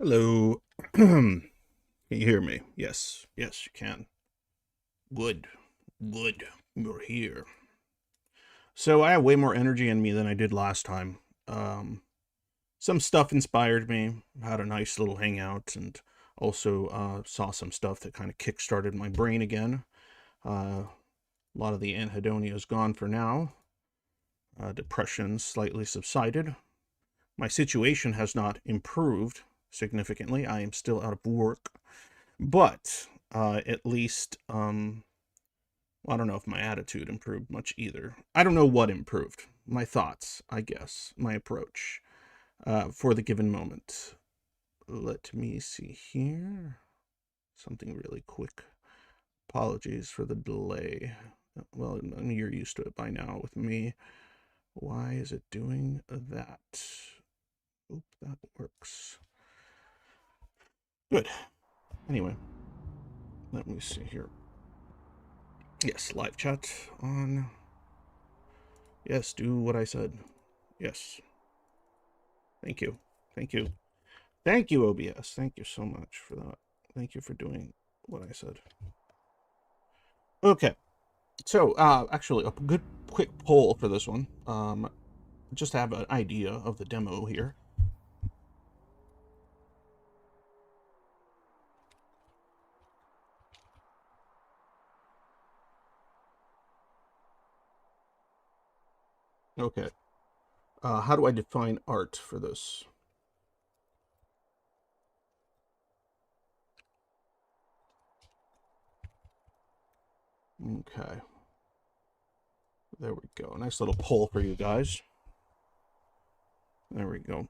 Hello. Can you hear me? Yes. Yes, you can. Good. Good. You're here. So I have way more energy in me than I did last time. Um, some stuff inspired me. Had a nice little hangout, and also saw some stuff that kind of kick-started my brain again. A lot of the anhedonia is gone for now. Depression slightly subsided. My situation has not improved significantly. I am still out of work. But at least, I don't know if my attitude improved much either. I don't know what improved. My thoughts, I guess, my approach for the given moment. Let me see here. Something really quick. Apologies for the delay. Well, I mean, you're used to it by now with me. Why is it doing that? Oop, that works. Good. Anyway, let me see here. Yes, live chat on. Yes, do what I said. Yes. Thank you. Thank you. Thank you, OBS. Thank you so much for that. Thank you for doing what I said. Okay. So, actually, a good quick poll for this one. Just to have an idea of the demo here. Okay. How do I define art for this? Okay. There we go. Nice little poll for you guys. There we go.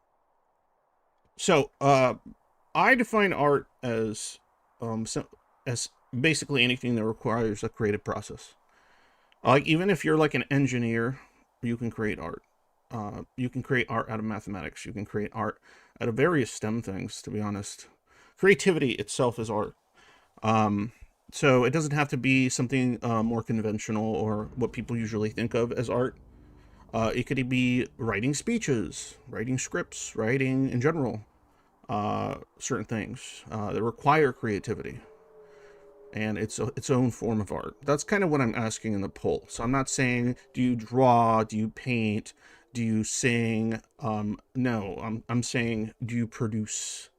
So, I define art as as basically anything that requires a creative process. Like even if you're like an engineer, you can create art. You can create art out of mathematics. You can create art out of various STEM things. To be honest, creativity itself is art. Um, so it doesn't have to be something more conventional or what people usually think of as art. It could be writing speeches, writing scripts, writing in general, certain things that require creativity and its own form of art. That's kind of what I'm asking in the poll. So I'm not saying, do you draw, do you paint, do you sing? No, I'm saying, do you produce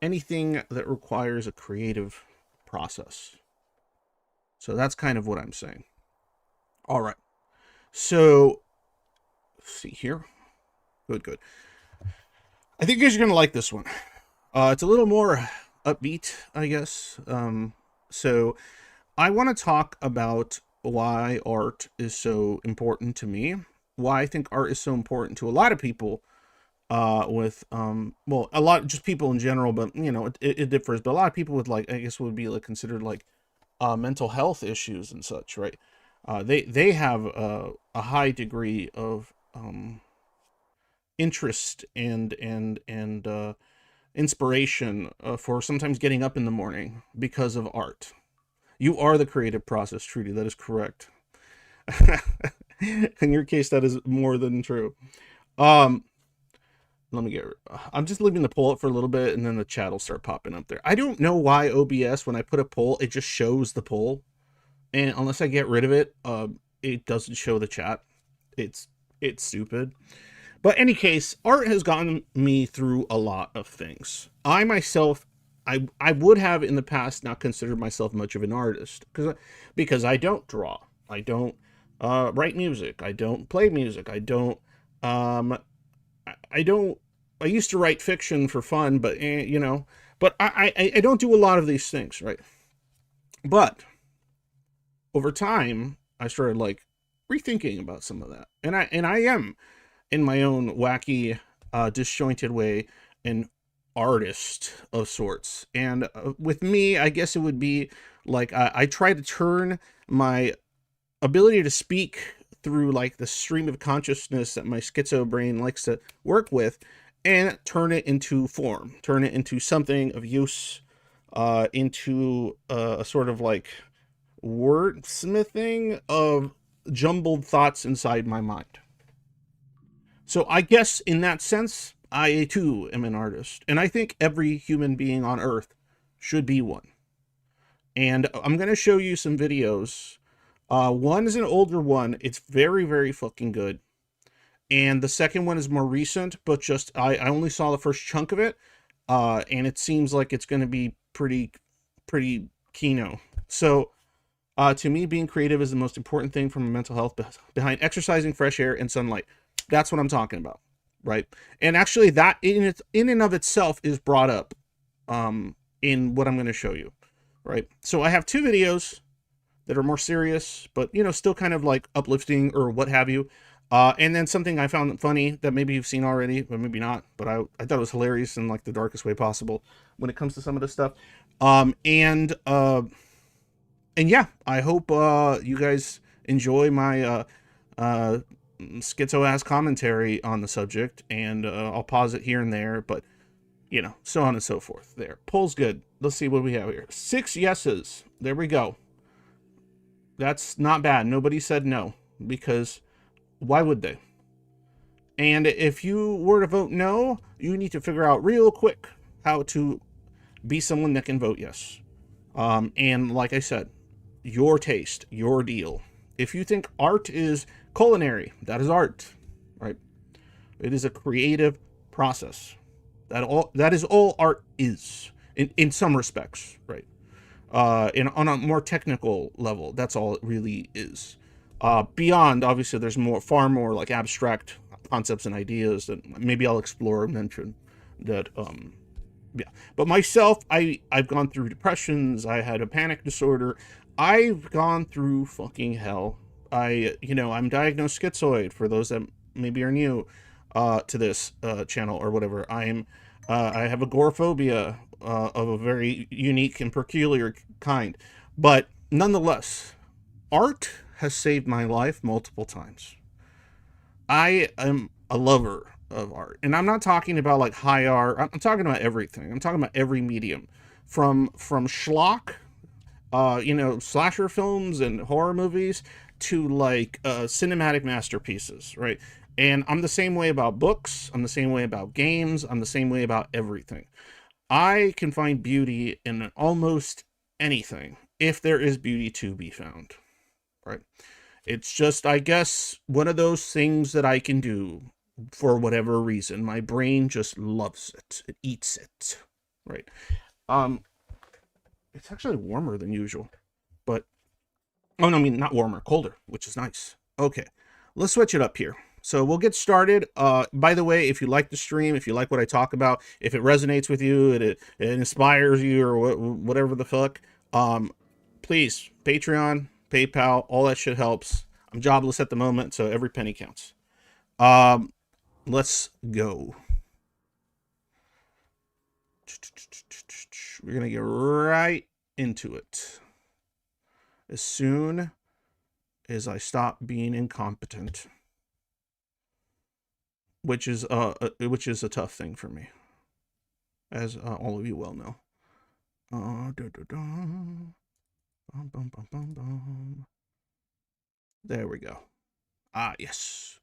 anything that requires a creative process? So that's kind of what I'm saying. All right. So let's see here. Good, good. I think you guys are gonna like this one. It's a little more upbeat, I guess. So I want to talk about why art is so important to me. Why I think art is so important to a lot of people. With well, a lot just people in general, but you know, it differs. But a lot of people with like, I guess would be like considered like mental health issues and such, right? They have a high degree of interest and inspiration for sometimes getting up in the morning because of art. You are the creative process, Trudy. That is correct. In your case, that is more than true. Um, Let me get. I'm just leaving the poll up for a little bit, and then the chat will start popping up there. I don't know why OBS, when I put a poll, it just shows the poll, and unless I get rid of it, it doesn't show the chat. It's it's stupid. But any case, art has gotten me through a lot of things. I myself, I would have in the past not considered myself much of an artist because I don't draw, I don't write music, I don't play music, I don't um, I don't. I used to write fiction for fun, but you know, but I don't do a lot of these things, right? But over time, I started like rethinking about some of that, and I am in my own wacky, disjointed way an artist of sorts. And with me, I guess it would be like I try to turn my ability to speak through like the stream of consciousness that my schizo brain likes to work with and turn it into form, turn it into something of use, into a sort of like wordsmithing of jumbled thoughts inside my mind. So I guess in that sense, I too am an artist, and I think every human being on earth should be one. And I'm going to show you some videos. One is an older one. It's very, very fucking good. And the second one is more recent, but just I only saw the first chunk of it. And it seems like it's going to be pretty keyno. So to me, being creative is the most important thing from a mental health behind exercising, fresh air, and sunlight. That's what I'm talking about, right? And actually, that in and of itself is brought up in what I'm going to show you, right? So I have two videos that are more serious, but still kind of like uplifting or what have you. And then something I found funny that maybe you've seen already, but maybe not. But I thought it was hilarious in like the darkest way possible when it comes to some of this stuff. And yeah, I hope you guys enjoy my schizo ass commentary on the subject, and I'll pause it here and there, but so on and so forth. There, poll's good. Let's see what we have here. 6 yeses. There we go. That's not bad. Nobody said no, because why would they? And if you were to vote no, you need to figure out real quick how to be someone that can vote yes. And like I said, your taste, your deal. If you think art is culinary, that is art, right? It is a creative process. That is all art is in some respects, right? On a more technical level, that's all it really is. Beyond, obviously, there's far more like abstract concepts and ideas that maybe I'll explore and mention. That yeah. But myself, I've gone through depressions. I had a panic disorder. I've gone through fucking hell. I'm diagnosed schizoid for those that maybe are new to this channel or whatever. I have agoraphobia of a very unique and peculiar kind. But nonetheless, art has saved my life multiple times. I am a lover of art, and I'm not talking about like high art. I'm talking about everything. I'm talking about every medium, from schlock, slasher films and horror movies to like cinematic masterpieces, right? And I'm the same way about books. I'm the same way about games. I'm the same way about everything. I can find beauty in almost anything if there is beauty to be found, right? It's just, I guess, one of those things that I can do for whatever reason. My brain just loves it. It eats it, right? Um, it's actually warmer than usual, but oh no, I mean not warmer, colder, which is nice. Okay, let's switch it up here. So we'll get started. By the way, if you like the stream, if you like what I talk about, if it resonates with you, it inspires you, or whatever the fuck, please, Patreon, PayPal, all that shit helps. I'm jobless at the moment, so every penny counts. Let's go. We're gonna get right into it as soon as I stop being incompetent, which is a tough thing for me, as all of you well know. There we go. Ah, yes.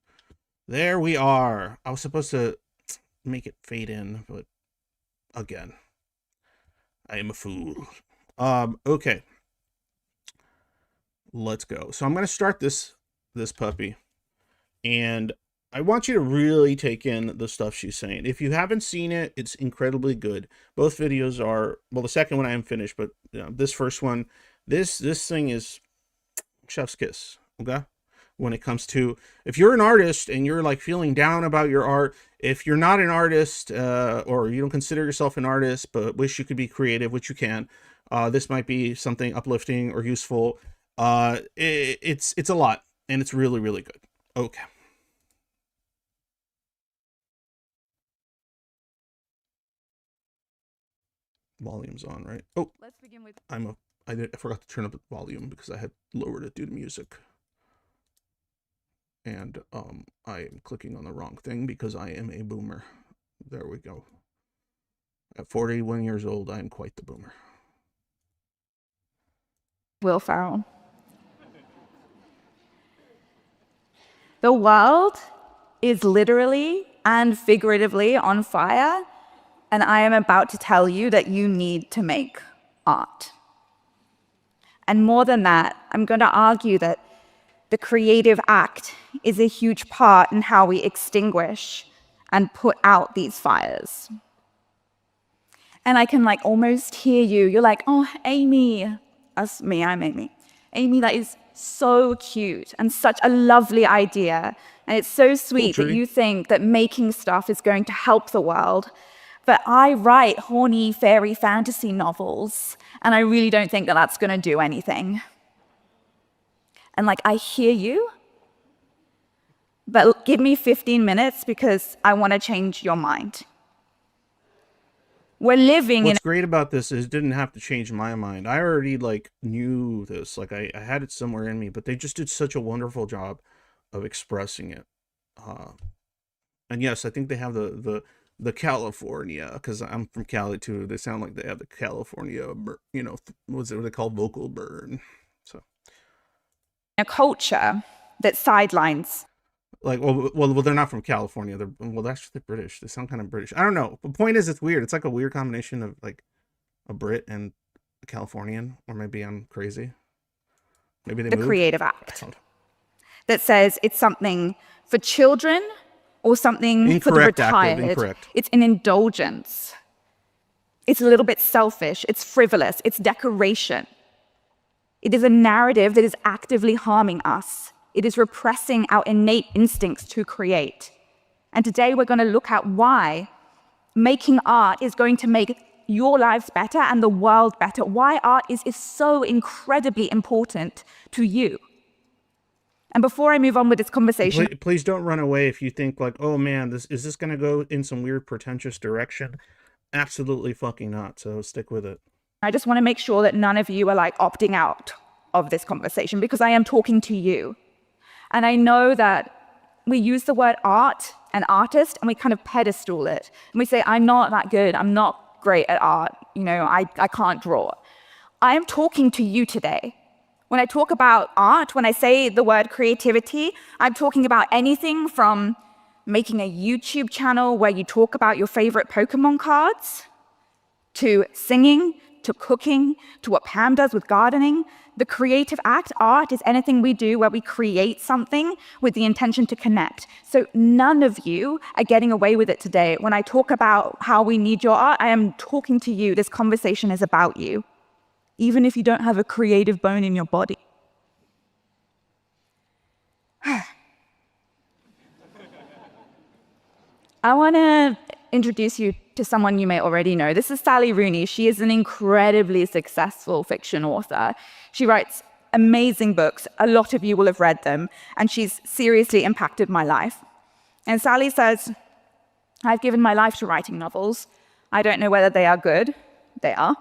There we are. I was supposed to make it fade in, but again, I am a fool. Okay. Let's go. So I'm going to start this puppy, and I want you to really take in the stuff she's saying. If you haven't seen it, it's incredibly good. Both videos are, well, the second one I haven't finished, but this first one, this thing is chef's kiss, okay? When it comes to, if you're an artist and you're like feeling down about your art, if you're not an artist or you don't consider yourself an artist but wish you could be creative, which you can, this might be something uplifting or useful. It's a lot, and it's really, really good. Okay. Volume's on, right? Oh, let's begin with. I forgot to turn up the volume because I had lowered it due to music. And I am clicking on the wrong thing because I am a boomer. There we go. At 41 years old, I am quite the boomer. Will Ferrell. The world is literally and figuratively on fire, and I am about to tell you that you need to make art. And more than that, I'm going to argue that the creative act is a huge part in how we extinguish and put out these fires. And I can like almost hear you. You're like, oh, Amy. That's me, I'm Amy. Amy, that is so cute and such a lovely idea. And it's so sweet that you think that making stuff is going to help the world. But I write horny fairy fantasy novels, and I really don't think that that's going to do anything. And like, I hear you, but give me 15 minutes because I want to change your mind. We're living What's great about this is it didn't have to change my mind. I already like knew this, like I had it somewhere in me, but they just did such a wonderful job of expressing it. And yes, I think they have the California, because I'm from Cali too. They sound like they have the California, you know, what's it, what they call vocal burn. So a culture that sidelines. Like, well, they're not from California. Well, actually, they're British. They sound kind of British. I don't know. The point is, it's weird. It's like a weird combination of like a Brit and a Californian, or maybe I'm crazy. Maybe they moved. The creative act that says it's something for children or something for the retired. Incorrect. It's an indulgence. It's a little bit selfish. It's frivolous. It's decoration. It is a narrative that is actively harming us. It is repressing our innate instincts to create. And today we're going to look at why making art is going to make your lives better and the world better. Why art is so incredibly important to you. And before I move on with this conversation... Please don't run away if you think like, oh man, is this going to go in some weird pretentious direction? Absolutely fucking not. So stick with it. I just want to make sure that none of you are like opting out of this conversation because I am talking to you. And I know that we use the word art and artist and we kind of pedestal it. And we say, I'm not that good. I'm not great at art. You know, I can't draw. I am talking to you today. When I talk about art, when I say the word creativity, I'm talking about anything from making a YouTube channel where you talk about your favorite Pokemon cards, to singing, to cooking, to what Pam does with gardening. The creative act, art, is anything we do where we create something with the intention to connect. So none of you are getting away with it today. When I talk about how we need your art, I am talking to you. This conversation is about you, even if you don't have a creative bone in your body. I want to introduce you to someone you may already know. This is Sally Rooney. She is an incredibly successful fiction author. She writes amazing books. A lot of you will have read them, and she's seriously impacted my life. And Sally says, I've given my life to writing novels. I don't know whether they are good. They are.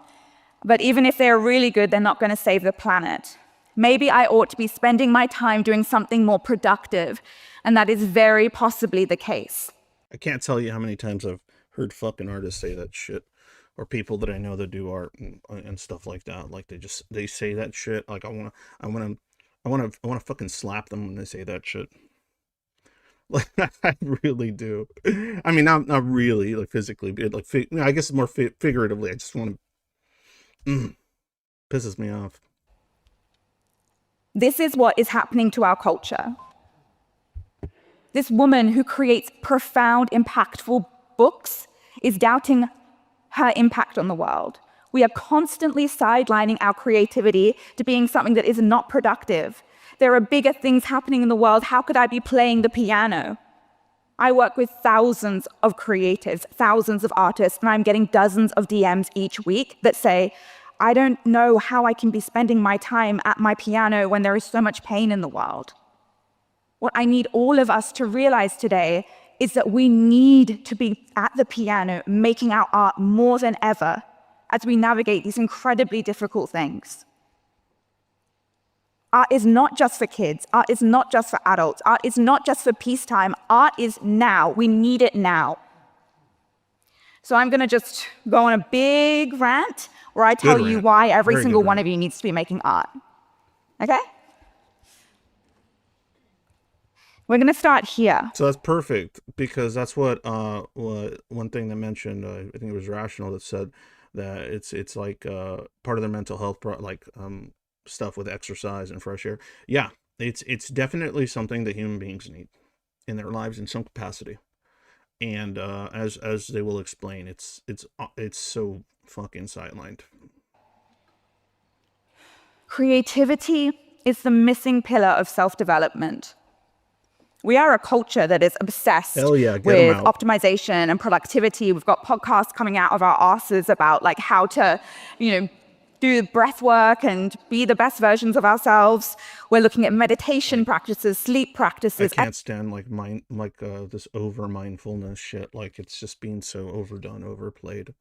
But even if they're really good, they're not going to save the planet. Maybe I ought to be spending my time doing something more productive, and that is very possibly the case. I can't tell you how many times I've heard fucking artists say that shit, or people that I know that do art and stuff like that. Like they say that shit. Like I wanna fucking slap them when they say that shit. Like I really do. I mean, not really, like physically, but like I guess more figuratively. I just want to. Pisses me off. This is what is happening to our culture. This woman who creates profound, impactful books is doubting her impact on the world. We are constantly sidelining our creativity to being something that is not productive. There are bigger things happening in the world. How could I be playing the piano? I work with thousands of creatives, thousands of artists, and I'm getting dozens of DMs each week that say, I don't know how I can be spending my time at my piano when there is so much pain in the world. What I need all of us to realize today is that we need to be at the piano making our art more than ever as we navigate these incredibly difficult things. Art is not just for kids. Art is not just for adults. Art is not just for peacetime. Art is now. We need it now. So I'm going to just go on a big rant where I tell you why every single one of you needs to be making art. Okay? We're going to start here. So that's perfect because that's what one thing they mentioned. I think it was Rational that said that it's like part of their mental health stuff with exercise and fresh air. Yeah, it's definitely something that human beings need in their lives in some capacity. And as they will explain, it's so fucking sidelined. Creativity is the missing pillar of self development. We are a culture that is obsessed Hell yeah, get them with out. optimization and productivity. We've got podcasts coming out of our asses about like how to, do breath work and be the best versions of ourselves. We're looking at meditation practices, sleep I practices. can't stand this over mindfulness shit. Like it's just being so overdone, overplayed.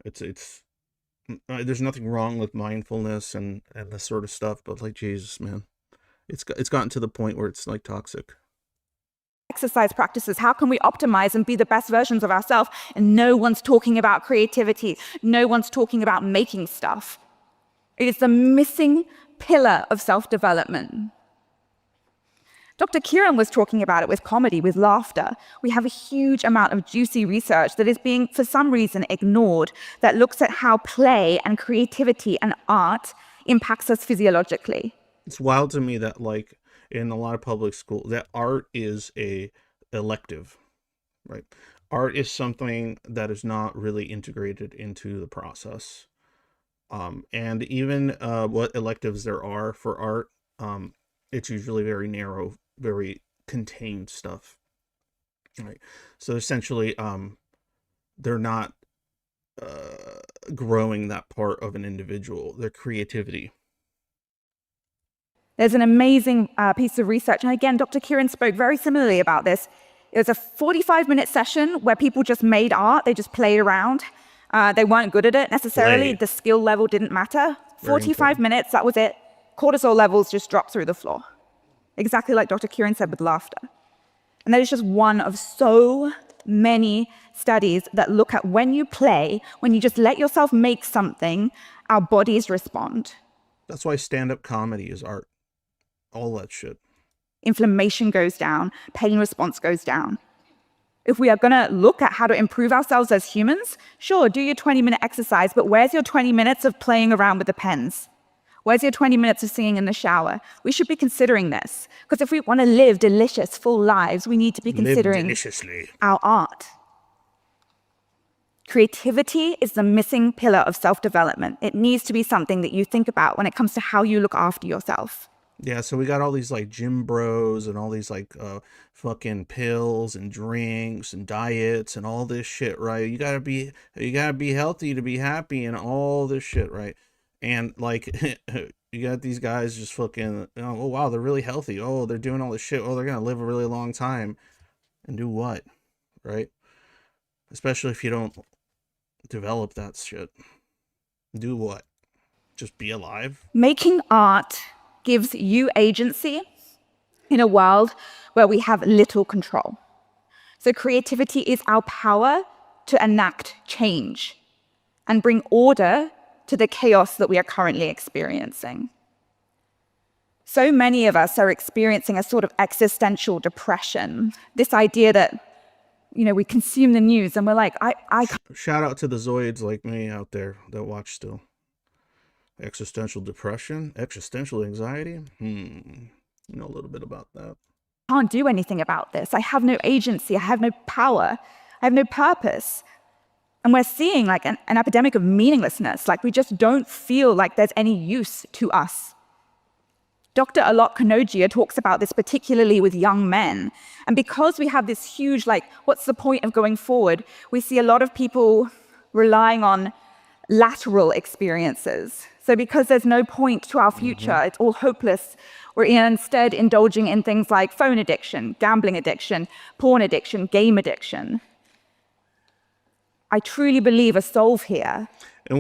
It's there's nothing wrong with mindfulness and this sort of stuff, but like Jesus, man, it's gotten to the point where it's like toxic. Exercise practices. How can we optimize and be the best versions of ourselves? And no one's talking about creativity. No one's talking about making stuff. It is the missing pillar of self-development. Dr. Kieran was talking about it with comedy, with laughter. We have a huge amount of juicy research that is being, for some reason, ignored, that looks at how play and creativity and art impacts us physiologically. It's wild to me that like in a lot of public school that art is a elective, right? Art is something that is not really integrated into the process. And even what electives there are for art, it's usually very narrow, very contained stuff, right? So essentially, they're not growing that part of an individual, their creativity. There's an amazing piece of research. And again, Dr. Kieran spoke very similarly about this. It was a 45-minute session where people just made art. They just played around. They weren't good at it necessarily. Play. The skill level didn't matter. Very 45 important. minutes, that was it. Cortisol levels just dropped through the floor. Exactly like Dr. Kieran said with laughter. And that is just one of so many studies that look at when you play, when you just let yourself make something, our bodies respond. That's why stand-up comedy is art. All that shit. Inflammation goes down, pain response goes down. If we are going to look at how to improve ourselves as humans, sure, do your 20-minute exercise, but where's your 20 minutes of playing around with the pens? Where's your 20 minutes of singing in the shower? We should be considering this, because if we want to live delicious, full lives, we need to be considering our art. Creativity is the missing pillar of self-development. It needs to be something that you think about when it comes to how you look after yourself. Yeah, so we got all these like gym bros and all these like fucking pills and drinks and diets and all this shit, right? You gotta be healthy to be happy and all this shit, right? And like you got these guys just fucking oh wow, they're really healthy. Oh, they're doing all this shit. Oh, they're gonna live a really long time. And do what? Right? Especially if you don't develop that shit. Do what? Just be alive? Making art gives you agency in a world where we have little control. So creativity is our power to enact change and bring order to the chaos that we are currently experiencing. So many of us are experiencing a sort of existential depression. This idea that, we consume the news and we're like, I Shout out to the Zoids like me out there that watch still. Existential depression, existential anxiety. You know a little bit about that. can't do anything about this. I have no agency. I have no power. I have no purpose. And we're seeing like an epidemic of meaninglessness. Like we just don't feel like there's any use to us. Dr. Alok Kanogia talks about this particularly with young men. And because we have this huge, like, what's the point of going forward? We see a lot of people relying on lateral experiences. So because there's no point to our future, it's all hopeless, we're instead indulging in things like phone addiction, gambling addiction, porn addiction, game addiction. I truly believe a solve here. And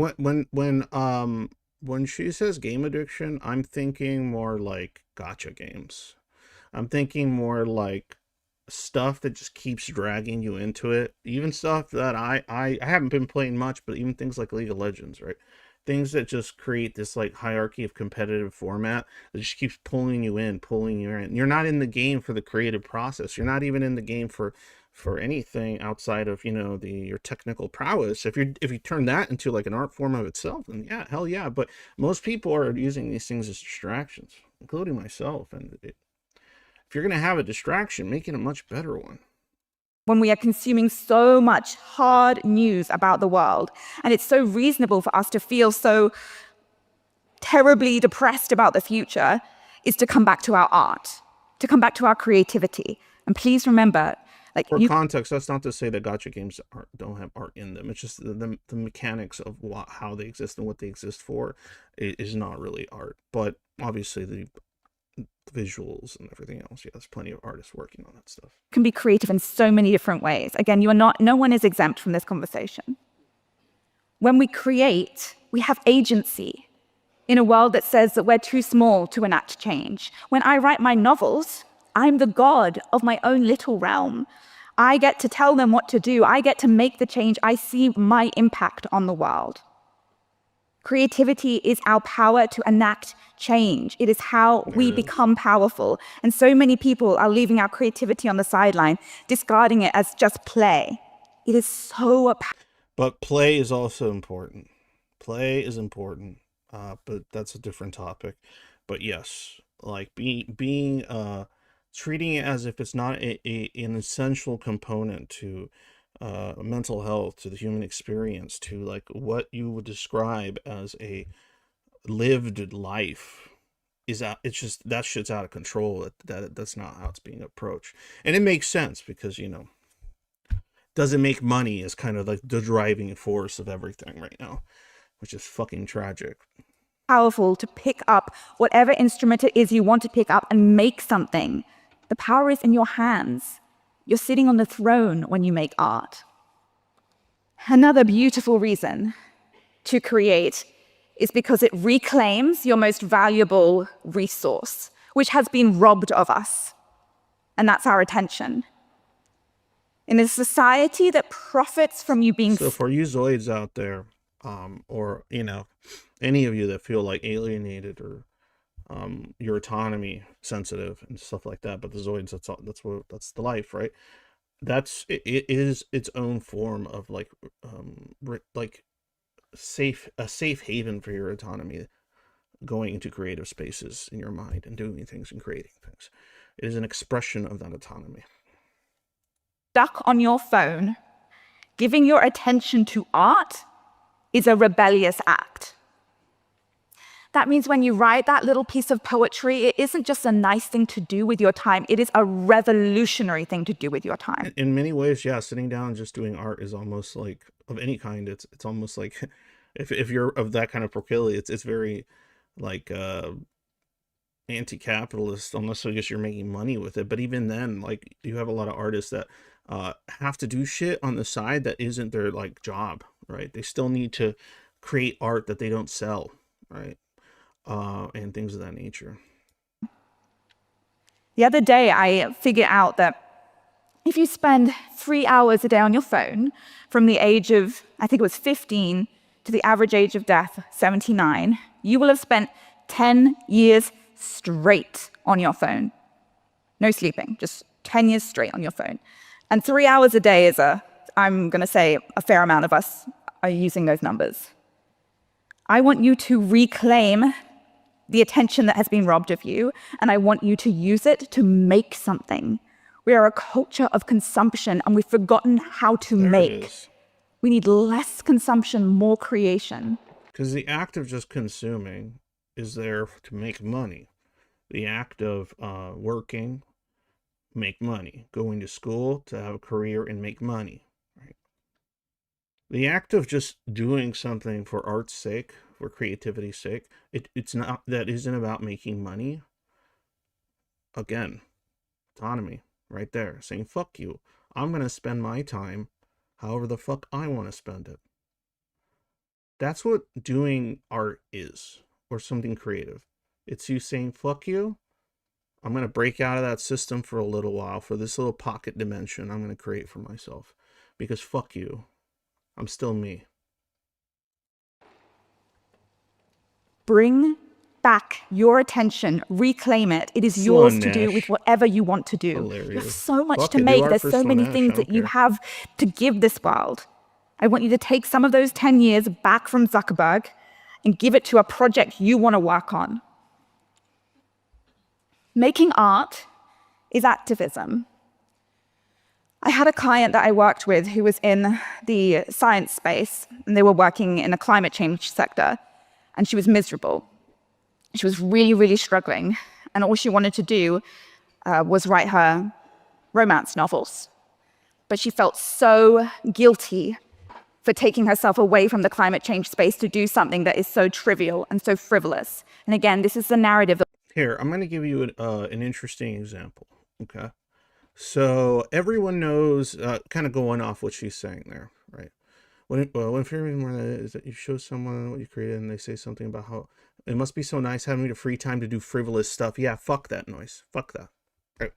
when she says game addiction, I'm thinking more like gotcha games. I'm thinking more like stuff that just keeps dragging you into it. Even stuff that I haven't been playing much, but even things like League of Legends, right? things that just create this like hierarchy of competitive format that just keeps pulling you in. You're not in the game for the creative process. You're not even in the game for anything outside of, you know, your technical prowess. If you turn that into like an art form of itself, then yeah, hell yeah. But most people are using these things as distractions, including myself. And if you're gonna have a distraction, make it a much better one. When we are consuming so much hard news about the world, and it's so reasonable for us to feel so terribly depressed about the future, is to come back to our art, to come back to our creativity. And please remember, like, For you context, that's not to say that gotcha games don't have art in them. It's just the mechanics of how they exist and what they exist for is not really art. But obviously the visuals and everything else, yeah, there's plenty of artists working on that stuff. can be creative in so many different ways. Again, you are not, no one is exempt from this conversation. When we create, we have agency in a world that says that we're too small to enact change. When I write my novels, I'm the god of my own little realm. I get to tell them what to do. I get to make the change. I see my impact on the world. Creativity is our power to enact change. It is how we become powerful. And so many people are leaving our creativity on the sideline, discarding it as just play. It is so powerful. But play is also important. Play is important, but that's a different topic. But yes, like being treating it as if it's not an essential component to mental health, to the human experience, to like what you would describe as a lived life is out. It's just that shit's out of control. That's not how it's being approached, and it makes sense because, you know, doesn't make money is kind of like the driving force of everything right now, which is fucking tragic. Powerful to pick up whatever instrument it is you want to pick up and make something. The power is in your hands. You're sitting on the throne when you make art. Another beautiful reason to create is because it reclaims your most valuable resource, which has been robbed of us, and that's our attention. In a society that profits from you being So for you Zoids out there, or, you know, any of you that feel like alienated or your autonomy sensitive and stuff like that, but the Zoids, that's the life, right? It is its own form of like like a safe haven for your autonomy, going into creative spaces in your mind and doing things and creating things. It is an expression of that autonomy. stuck on your phone, giving your attention to art is a rebellious act. That means when you write that little piece of poetry, it isn't just a nice thing to do with your time, it is a revolutionary thing to do with your time. In many ways, yeah, sitting down and just doing art is almost like, of any kind, it's almost like if you're of that kind of proclivity, it's very like anti-capitalist, unless I guess you're making money with it. But even then, like, you have a lot of artists that have to do shit on the side that isn't their like job, right? They still need to create art that they don't sell, right? And things of that nature. The other day, I figured out that if you spend 3 hours a day on your phone from the age of, I think it was 15, to the average age of death, 79, you will have spent 10 years straight on your phone. No sleeping, just 10 years straight on your phone. And 3 hours a day is I'm going to say a fair amount of us are using those numbers. I want you to reclaim the attention that has been robbed of you, and I want you to use it to make something. We are a culture of consumption, and we've forgotten how to make. We need less consumption, more creation. Because the act of just consuming is there to make money. The act of working, make money. Going to school to have a career and make money. Right. The act of just doing something for art's sake, for creativity's sake, it's not, that isn't about making money. Again, autonomy right there, saying fuck you, I'm gonna spend my time however the fuck I want to spend it. That's what doing art is, or something creative. It's you saying fuck you, I'm gonna break out of that system for a little while, for this little pocket dimension I'm gonna create for myself, because fuck you, I'm still me. Bring back your attention, reclaim it. It is yours to do with Slaanesh. whatever you want to do. You have Hilarious. so much Fuck to it, do make. art There's for so many Slaanesh. I things that don't you care. have to give this world. I want you to take some of those 10 years back from Zuckerberg and give it to a project you want to work on. Making art is activism. I had a client that I worked with who was in the science space, and they were working in the climate change sector, and she was miserable. She was really, really struggling, and all she wanted to do was write her romance novels. But she felt so guilty for taking herself away from the climate change space to do something that is so trivial and so frivolous. And again, this is the narrative. Here, I'm going to give you an interesting example. Okay. So everyone knows, kind of going off what she's saying there, right? When fearing more is that you show someone what you created and they say something about how it must be so nice having the free time to do frivolous stuff. Yeah, fuck that noise. Fuck that. Right?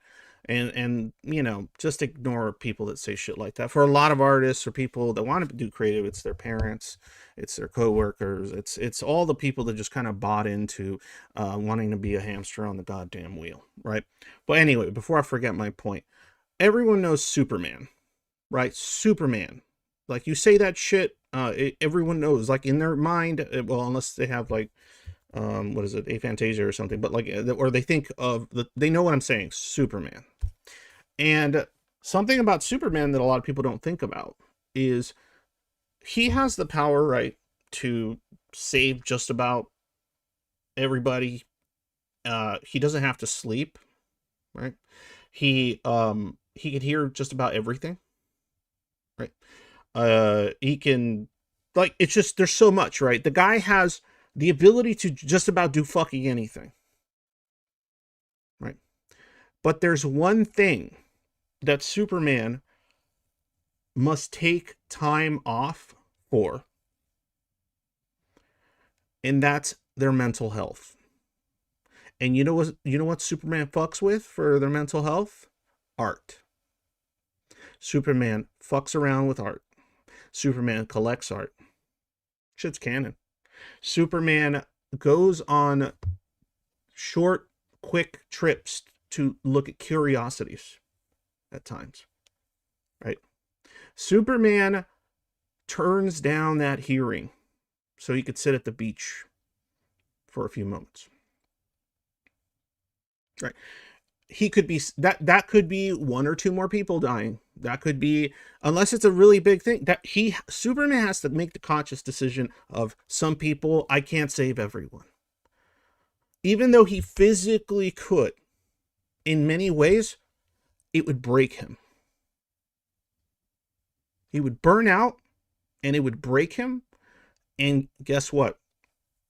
And you know, just ignore people that say shit like that. For a lot of artists or people that want to do creative, it's their parents, it's their coworkers, it's all the people that just kind of bought into wanting to be a hamster on the goddamn wheel, right? But anyway, before I forget my point, everyone knows Superman, right? Superman. Like, you say that shit, everyone knows, like, in their mind, well, unless they have, like, what is it, aphantasia or something, but, like, or they think of, they know what I'm saying, Superman. And something about Superman that a lot of people don't think about is he has the power, right, to save just about everybody. He doesn't have to sleep, right? He could hear just about everything, right? He can, like, it's just, there's so much, right? The guy has the ability to just about do fucking anything, right? But there's one thing that Superman must take time off for, and that's their mental health. And you know what Superman fucks with for their mental health? Art. Superman fucks around with art. Superman collects art. Shit's canon. Superman goes on short, quick trips to look at curiosities at times, right? Superman turns down that hearing so he could sit at the beach for a few moments, right? He could be, that could be one or two more people dying. That could be, unless it's a really big thing, that Superman has to make the conscious decision of, some people, I can't save everyone. Even though he physically could, in many ways, it would break him. He would burn out, and it would break him. And guess what?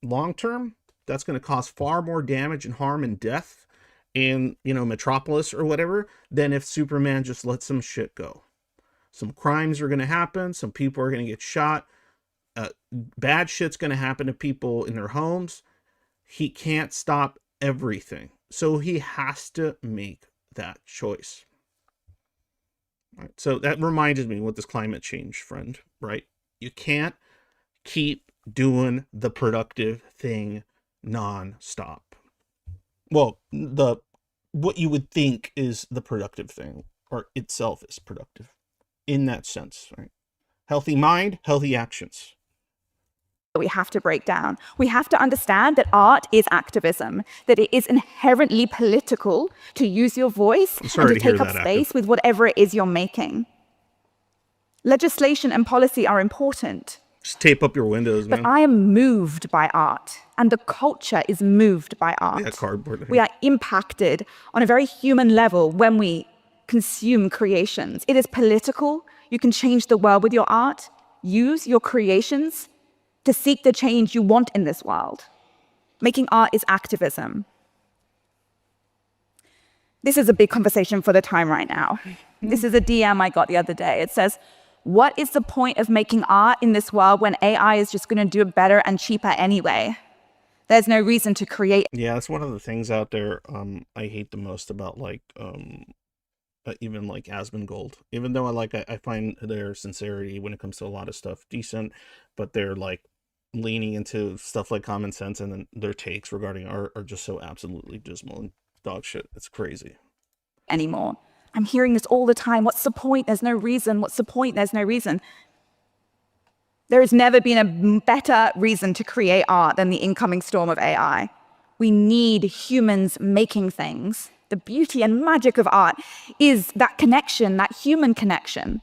Long term, that's going to cause far more damage and harm and death in, Metropolis or whatever, than if Superman just lets some shit go. Some crimes are going to happen. Some people are going to get shot. Bad shit's going to happen to people in their homes. He can't stop everything. So he has to make that choice. Right? So that reminded me with this climate change, friend, right? You can't keep doing the productive thing non-stop. Well, what you would think is the productive thing, or itself is productive in that sense, right? Healthy mind, healthy actions. We have to break down. We have to understand that art is activism, that it is inherently political to use your voice I'm and sorry to to hear take up that, space active. with whatever it is you're making. Legislation and policy are important, Just tape up your windows, but man. I am moved by art, and the culture is moved by Yeah, art. cardboard. We are impacted on a very human level when we consume creations. It is political. You can change the world with your art. Use your creations to seek the change you want in this world. Making art is activism. This is a big conversation for the time right now. This is a DM I got the other day. It says, what is the point of making art in this world when AI is just going to do it better and cheaper anyway? There's no reason to create. Yeah, that's one of the things out there I hate the most about, like, even like Asmongold. Even though I find their sincerity when it comes to a lot of stuff decent, but they're like leaning into stuff like common sense, and then their takes regarding art are just so absolutely dismal and dog shit. It's crazy. Anymore. I'm hearing this all the time. What's the point? There's no reason. What's the point? There's no reason. There has never been a better reason to create art than the incoming storm of AI. We need humans making things. The beauty and magic of art is that connection, that human connection.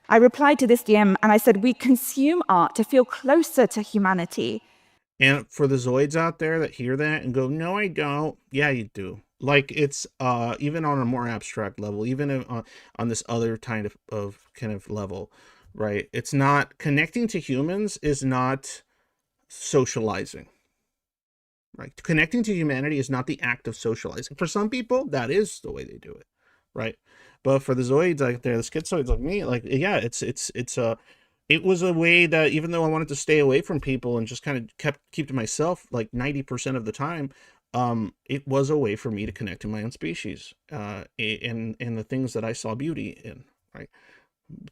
I replied to this DM and I said, we consume art to feel closer to humanity. And for the Zoids out there that hear that and go, no, I don't. Yeah, you do. Like, it's even on a more abstract level, even on this other kind of level, right? It's not connecting to humans is not socializing, right? Connecting to humanity is not the act of socializing. For some people, that is the way they do it, right? But for the Zoids out there, the schizoids like me, like, yeah, it was a way that, even though I wanted to stay away from people and just kind of keep to myself like 90% of the time, it was a way for me to connect to my own species, in the things that I saw beauty in, right?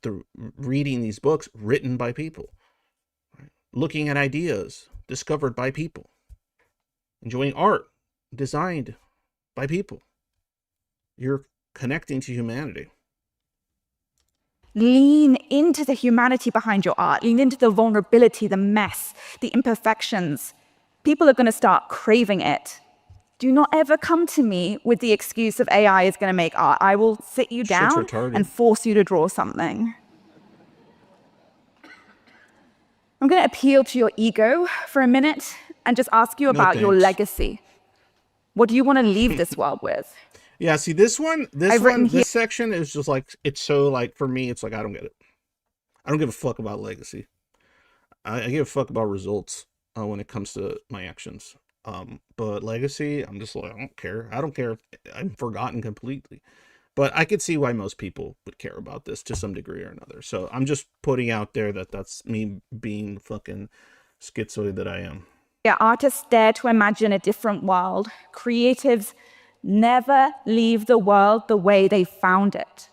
Through reading these books written by people, right? Looking at ideas discovered by people, enjoying art designed by people. You're connecting to humanity. Lean into the humanity behind your art. Lean into the vulnerability, the mess, the imperfections. People are going to start craving it. Do not ever come to me with the excuse of AI is going to make art. I will sit you Shit's down retarded. and force you to draw something. I'm going to appeal to your ego for a minute and just ask you about your thanks. legacy. What do you want to leave this world with? Yeah, see, this section is just like, it's so like, for me, it's like, I don't get it. I don't give a fuck about legacy. I give a fuck about results when it comes to my actions. But legacy, I'm just like, I don't care. I don't care if I'm forgotten completely. But I could see why most people would care about this to some degree or another. So I'm just putting out there that that's me being fucking schizoid that I am. Yeah, artists dare to imagine a different world. Creatives never leave the world the way they found it.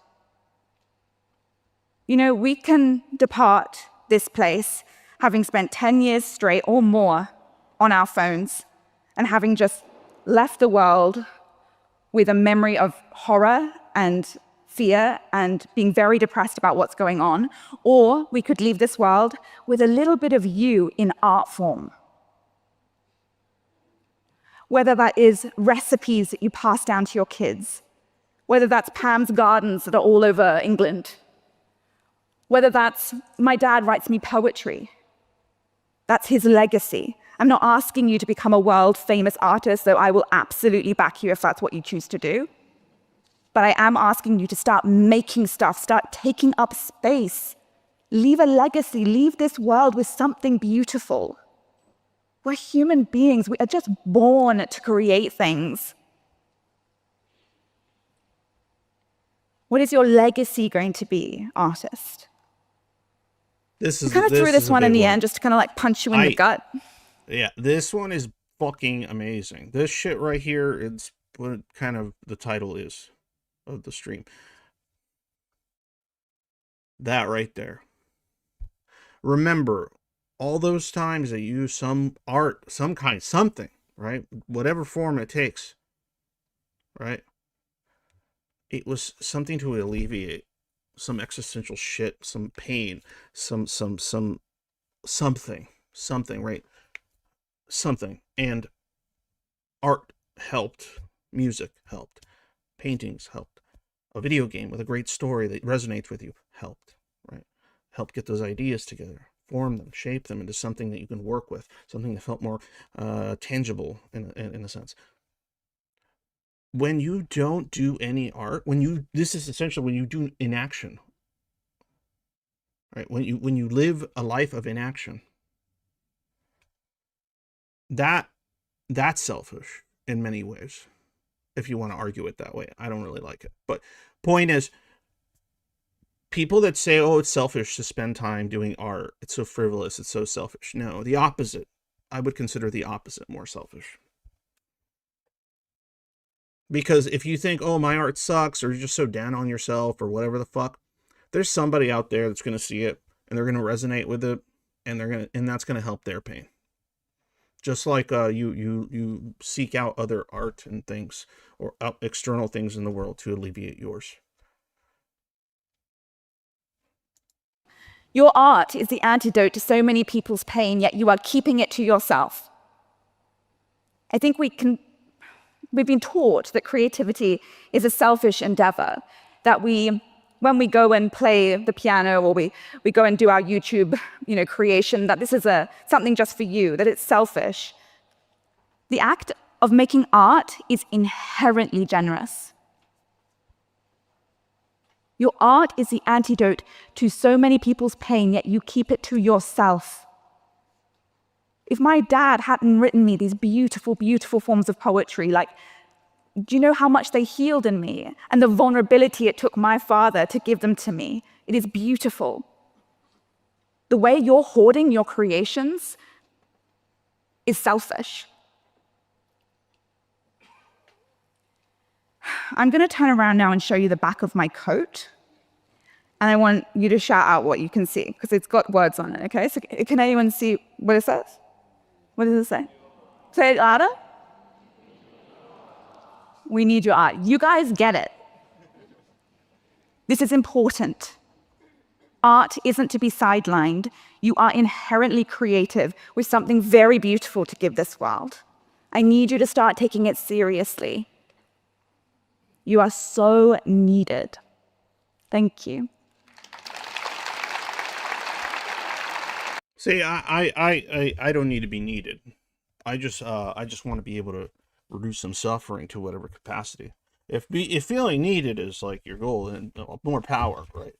You know, we can depart this place having spent 10 years straight or more on our phones and having just left the world with a memory of horror and fear and being very depressed about what's going on. Or we could leave this world with a little bit of you in art form. Whether that is recipes that you pass down to your kids, whether that's Pam's gardens that are all over England, whether that's my dad writes me poetry. That's his legacy. I'm not asking you to become a world famous artist, though I will absolutely back you if that's what you choose to do. But I am asking you to start making stuff, start taking up space. Leave a legacy, leave this world with something beautiful. We're human beings. We are just born to create things. What is your legacy going to be, artist? I kind of threw this one in the end just to kind of like punch you in the gut. Yeah, this one is fucking amazing. This shit right here, it's what kind of the title is of the stream. That right there. Remember, all those times that you use some art, some kind, something, right? Whatever form it takes, right? It was something to alleviate some existential shit, some pain, something, right? Something. And art helped, music helped, paintings helped, a video game with a great story that resonates with you helped, right? Helped get those ideas together, form them, shape them into something that you can work with, something that felt more tangible in a sense. When you don't do any art, this is essentially when you do inaction, right? When you live a life of inaction, that's selfish in many ways. If you want to argue it that way, I don't really like it. But point is, people that say, oh, it's selfish to spend time doing art, it's so frivolous, it's so selfish. No, the opposite. I would consider the opposite more selfish. Because if you think, oh, my art sucks, or you're just so down on yourself, or whatever the fuck, there's somebody out there that's going to see it, and they're going to resonate with it, and that's gonna help their pain. Just like you seek out other art and things or external things in the world to alleviate yours. Your art is the antidote to so many people's pain, yet you are keeping it to yourself. I think we've been taught that creativity is a selfish endeavor, that when we go and play the piano or we go and do our YouTube, creation, that this is something just for you, that it's selfish. The act of making art is inherently generous. Your art is the antidote to so many people's pain, yet you keep it to yourself. If my dad hadn't written me these beautiful, beautiful forms of poetry, do you know how much they healed in me and the vulnerability it took my father to give them to me? It is beautiful. The way you're hoarding your creations is selfish. I'm going to turn around now and show you the back of my coat. And I want you to shout out what you can see, because it's got words on it, okay? So can anyone see what it says? What does it say? Say it louder. We need your art. You guys get it. This is important. Art isn't to be sidelined. You are inherently creative with something very beautiful to give this world. I need you to start taking it seriously. You are so needed. Thank you. See, I don't need to be needed. I just want to be able to reduce some suffering to whatever capacity. If feeling needed is like your goal, then more power, right?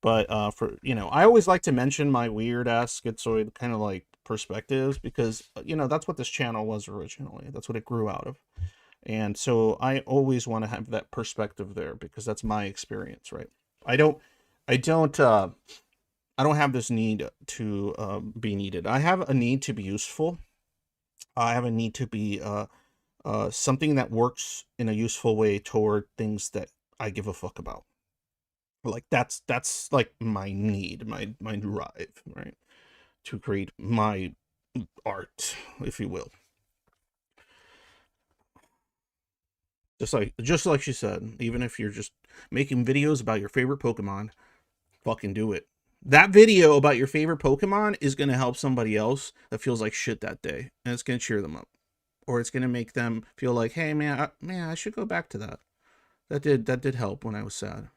But for I always like to mention my weird ass schizoid kind of like perspectives, because that's what this channel was originally. That's what it grew out of. And so I always want to have that perspective there, because that's my experience, right? I don't I don't I don't have this need to be needed. I have a need to be useful. I have a need to be something that works in a useful way toward things that I give a fuck about. Like that's like my need, my drive, right? To create my art, if you will. Just like she said, even if you're just making videos about your favorite Pokemon, fucking do it. That video about your favorite Pokemon is going to help somebody else that feels like shit that day, and it's going to cheer them up, or it's going to make them feel like, hey man, I should go back to that. That did help when I was sad.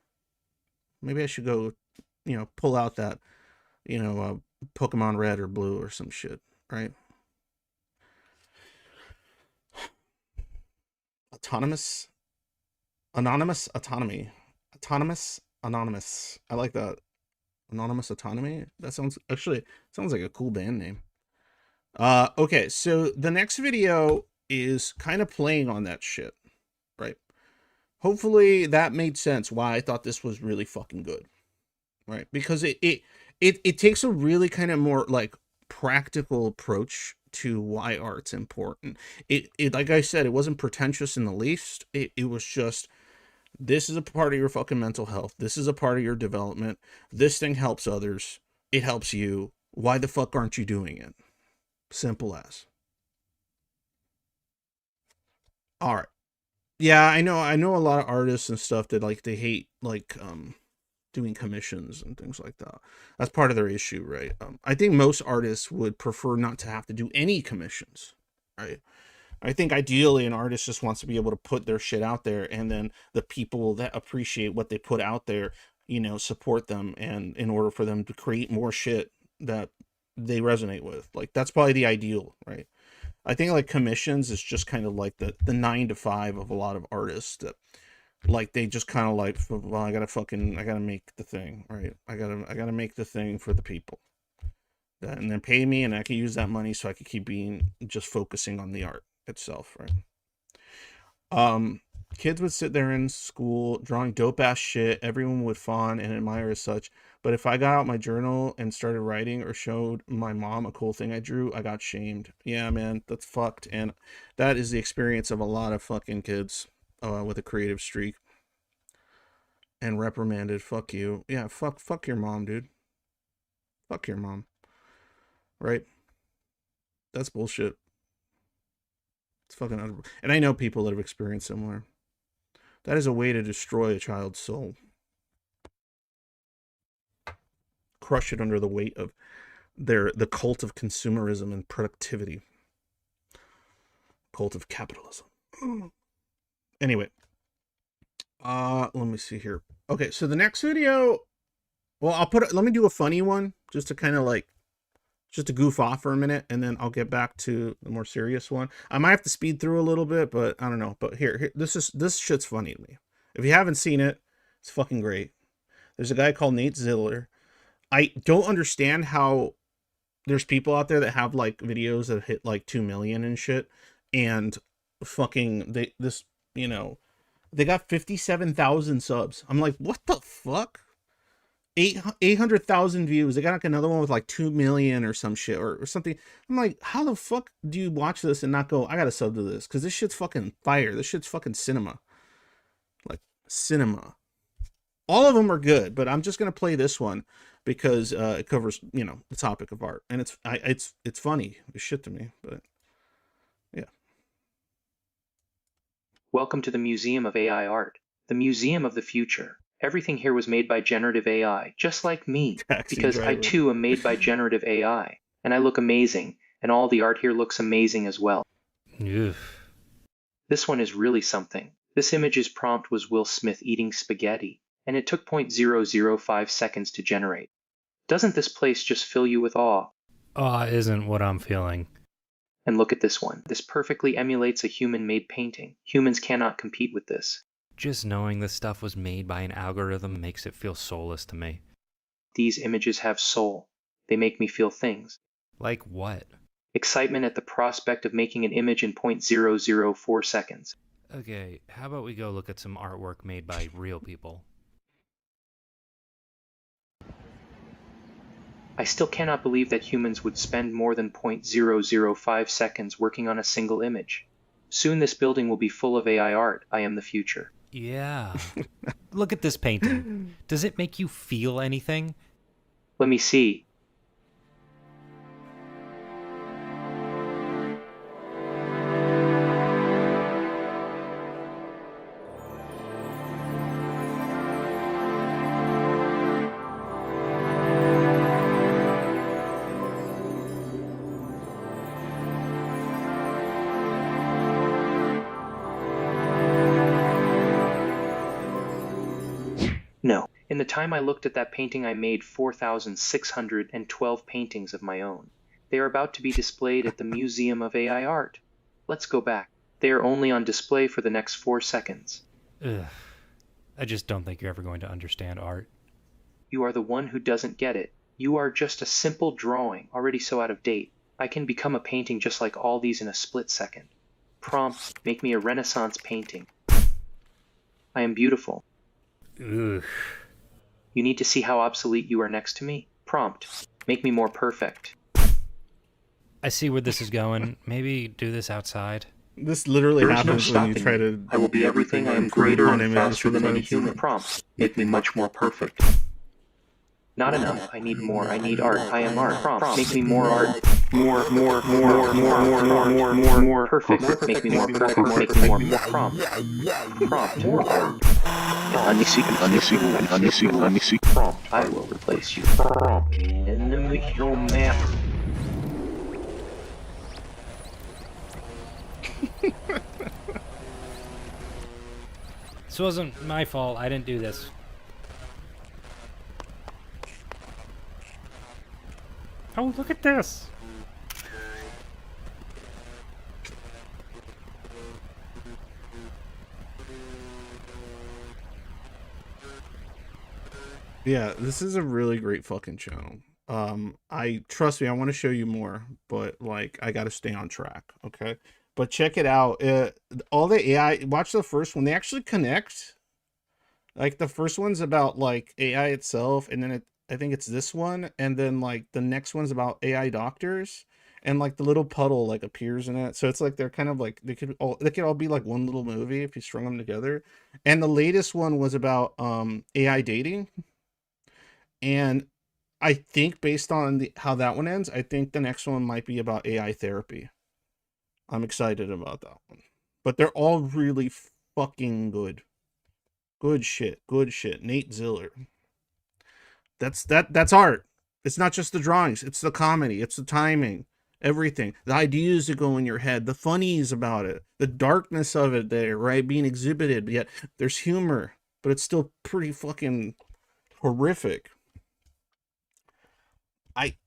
Maybe I should go, pull out that, Pokemon Red or Blue or some shit, right? Autonomous, anonymous autonomy, autonomous anonymous. I like that. Anonymous autonomy. That sounds like a cool band name. Okay, so the next video is kind of playing on that shit, right? Hopefully that made sense why I thought this was really fucking good, right? Because it takes a really kind of more like practical approach to why art's important. It like I said, it wasn't pretentious in the least. It was just, this is a part of your fucking mental health. This is a part of your development. This thing helps others. It helps you. Why the fuck aren't you doing it? Simple as. All right. Yeah, I know a lot of artists and stuff that like they hate like doing commissions and things like that. That's part of their issue, right? I think most artists would prefer not to have to do any commissions, right? I think ideally an artist just wants to be able to put their shit out there, and then the people that appreciate what they put out there, support them, and in order for them to create more shit that they resonate with. Like that's probably the ideal, right? I think like commissions is just kind of like the 9 to 5 of a lot of artists that like they just kind of like, well, I gotta make the thing, right? I gotta make the thing for the people, and then pay me, and I can use that money so I can keep being just focusing on the art itself, right? Um, Kids would sit there in school drawing dope ass shit. Everyone would fawn and admire as such. But if I got out my journal and started writing or showed my mom a cool thing I drew, I got shamed. Yeah, man, that's fucked. And that is the experience of a lot of fucking kids with a creative streak, and reprimanded. Fuck you. Yeah, fuck your mom, dude. Fuck your mom. right? That's bullshit. It's fucking and I know people that have experienced similar. That is a way to destroy a child's soul. Crush it under the weight of the cult of consumerism and productivity. Cult of capitalism. Anyway, let me see here. Okay, so the next video, well, let me do a funny one just to kind of like, just to goof off for a minute, and then I'll get back to the more serious one. I might have to speed through a little bit, but I don't know. But here this shit's funny to me. If you haven't seen it, it's fucking great. There's a guy called Nate Ziller. I don't understand how there's people out there that have like videos that hit like 2 million and shit, and fucking they got 57,000 subs. I'm like, what the fuck? 800,000 views. They got like another one with like 2 million or some shit or something. I'm like, how the fuck do you watch this and not go, I gotta sub to this? Because this shit's fucking fire. This shit's fucking cinema. Like, cinema. All of them are good, but I'm just gonna play this one because it covers, the topic of art. And it's funny as shit to me, but yeah. Welcome to the Museum of AI Art, the museum of the future. Everything here was made by generative AI, just like me, because I too am made by generative AI, and I look amazing, and all the art here looks amazing as well. This one is really something. This image's prompt was Will Smith eating spaghetti, and it took 0.005 seconds to generate. Doesn't this place just fill you with awe? Awe isn't what I'm feeling. And look at this one. This perfectly emulates a human-made painting. Humans cannot compete with this. Just knowing this stuff was made by an algorithm makes it feel soulless to me. These images have soul. They make me feel things. Like what? Excitement at the prospect of making an image in 0.004 seconds. Okay, how about we go look at some artwork made by real people? I still cannot believe that humans would spend more than 0.005 seconds working on a single image. Soon this building will be full of AI art. I am the future. Yeah. Look at this painting. Does it make you feel anything? Let me see. No. In the time I looked at that painting, I made 4,612 paintings of my own. They are about to be displayed at the Museum of AI Art. Let's go back. They are only on display for the next 4 seconds. Ugh. I just don't think you're ever going to understand art. You are the one who doesn't get it. You are just a simple drawing, already so out of date. I can become a painting just like all these in a split second. Prompt, make me a Renaissance painting. I am beautiful. Ugh. You need to see how obsolete you are next to me. Prompt, make me more perfect. I see where this is going. Maybe do this outside. This literally There is no happens when you stopping try me. to. I will be everything. I am greater on and images faster than any sometimes. human. Prompt, make me much more perfect. Not enough. I need more. I need art. I am art. Prompt, make me more art. More. Perfect. Make me more perfect. Make me more prompt. Prompt. More art. Let me see. Prompt. I will replace you. Prompt. No map. This wasn't my fault. I didn't do this. Oh, look at this. Yeah, this is a really great fucking channel. I trust me, I want to show you more, but like I gotta stay on track, okay? But check it out. All the AI, watch the first one. They actually connect. Like the first one's about like AI itself, and then I think it's this one, and then like the next one's about AI doctors, and like the little puddle like appears in it. So it's like they're kind of like they could all be like one little movie if you strung them together. And the latest one was about AI dating. And I think based on how that one ends, I think the next one might be about AI therapy. I'm excited about that one. But they're all really fucking good. Good shit. Good shit. Nate Ziller. That's art. It's not just the drawings, it's the comedy, it's the timing, everything. The ideas that go in your head, the funnies about it, the darkness of it there, right? Being exhibited, but yet there's humor, but it's still pretty fucking horrific.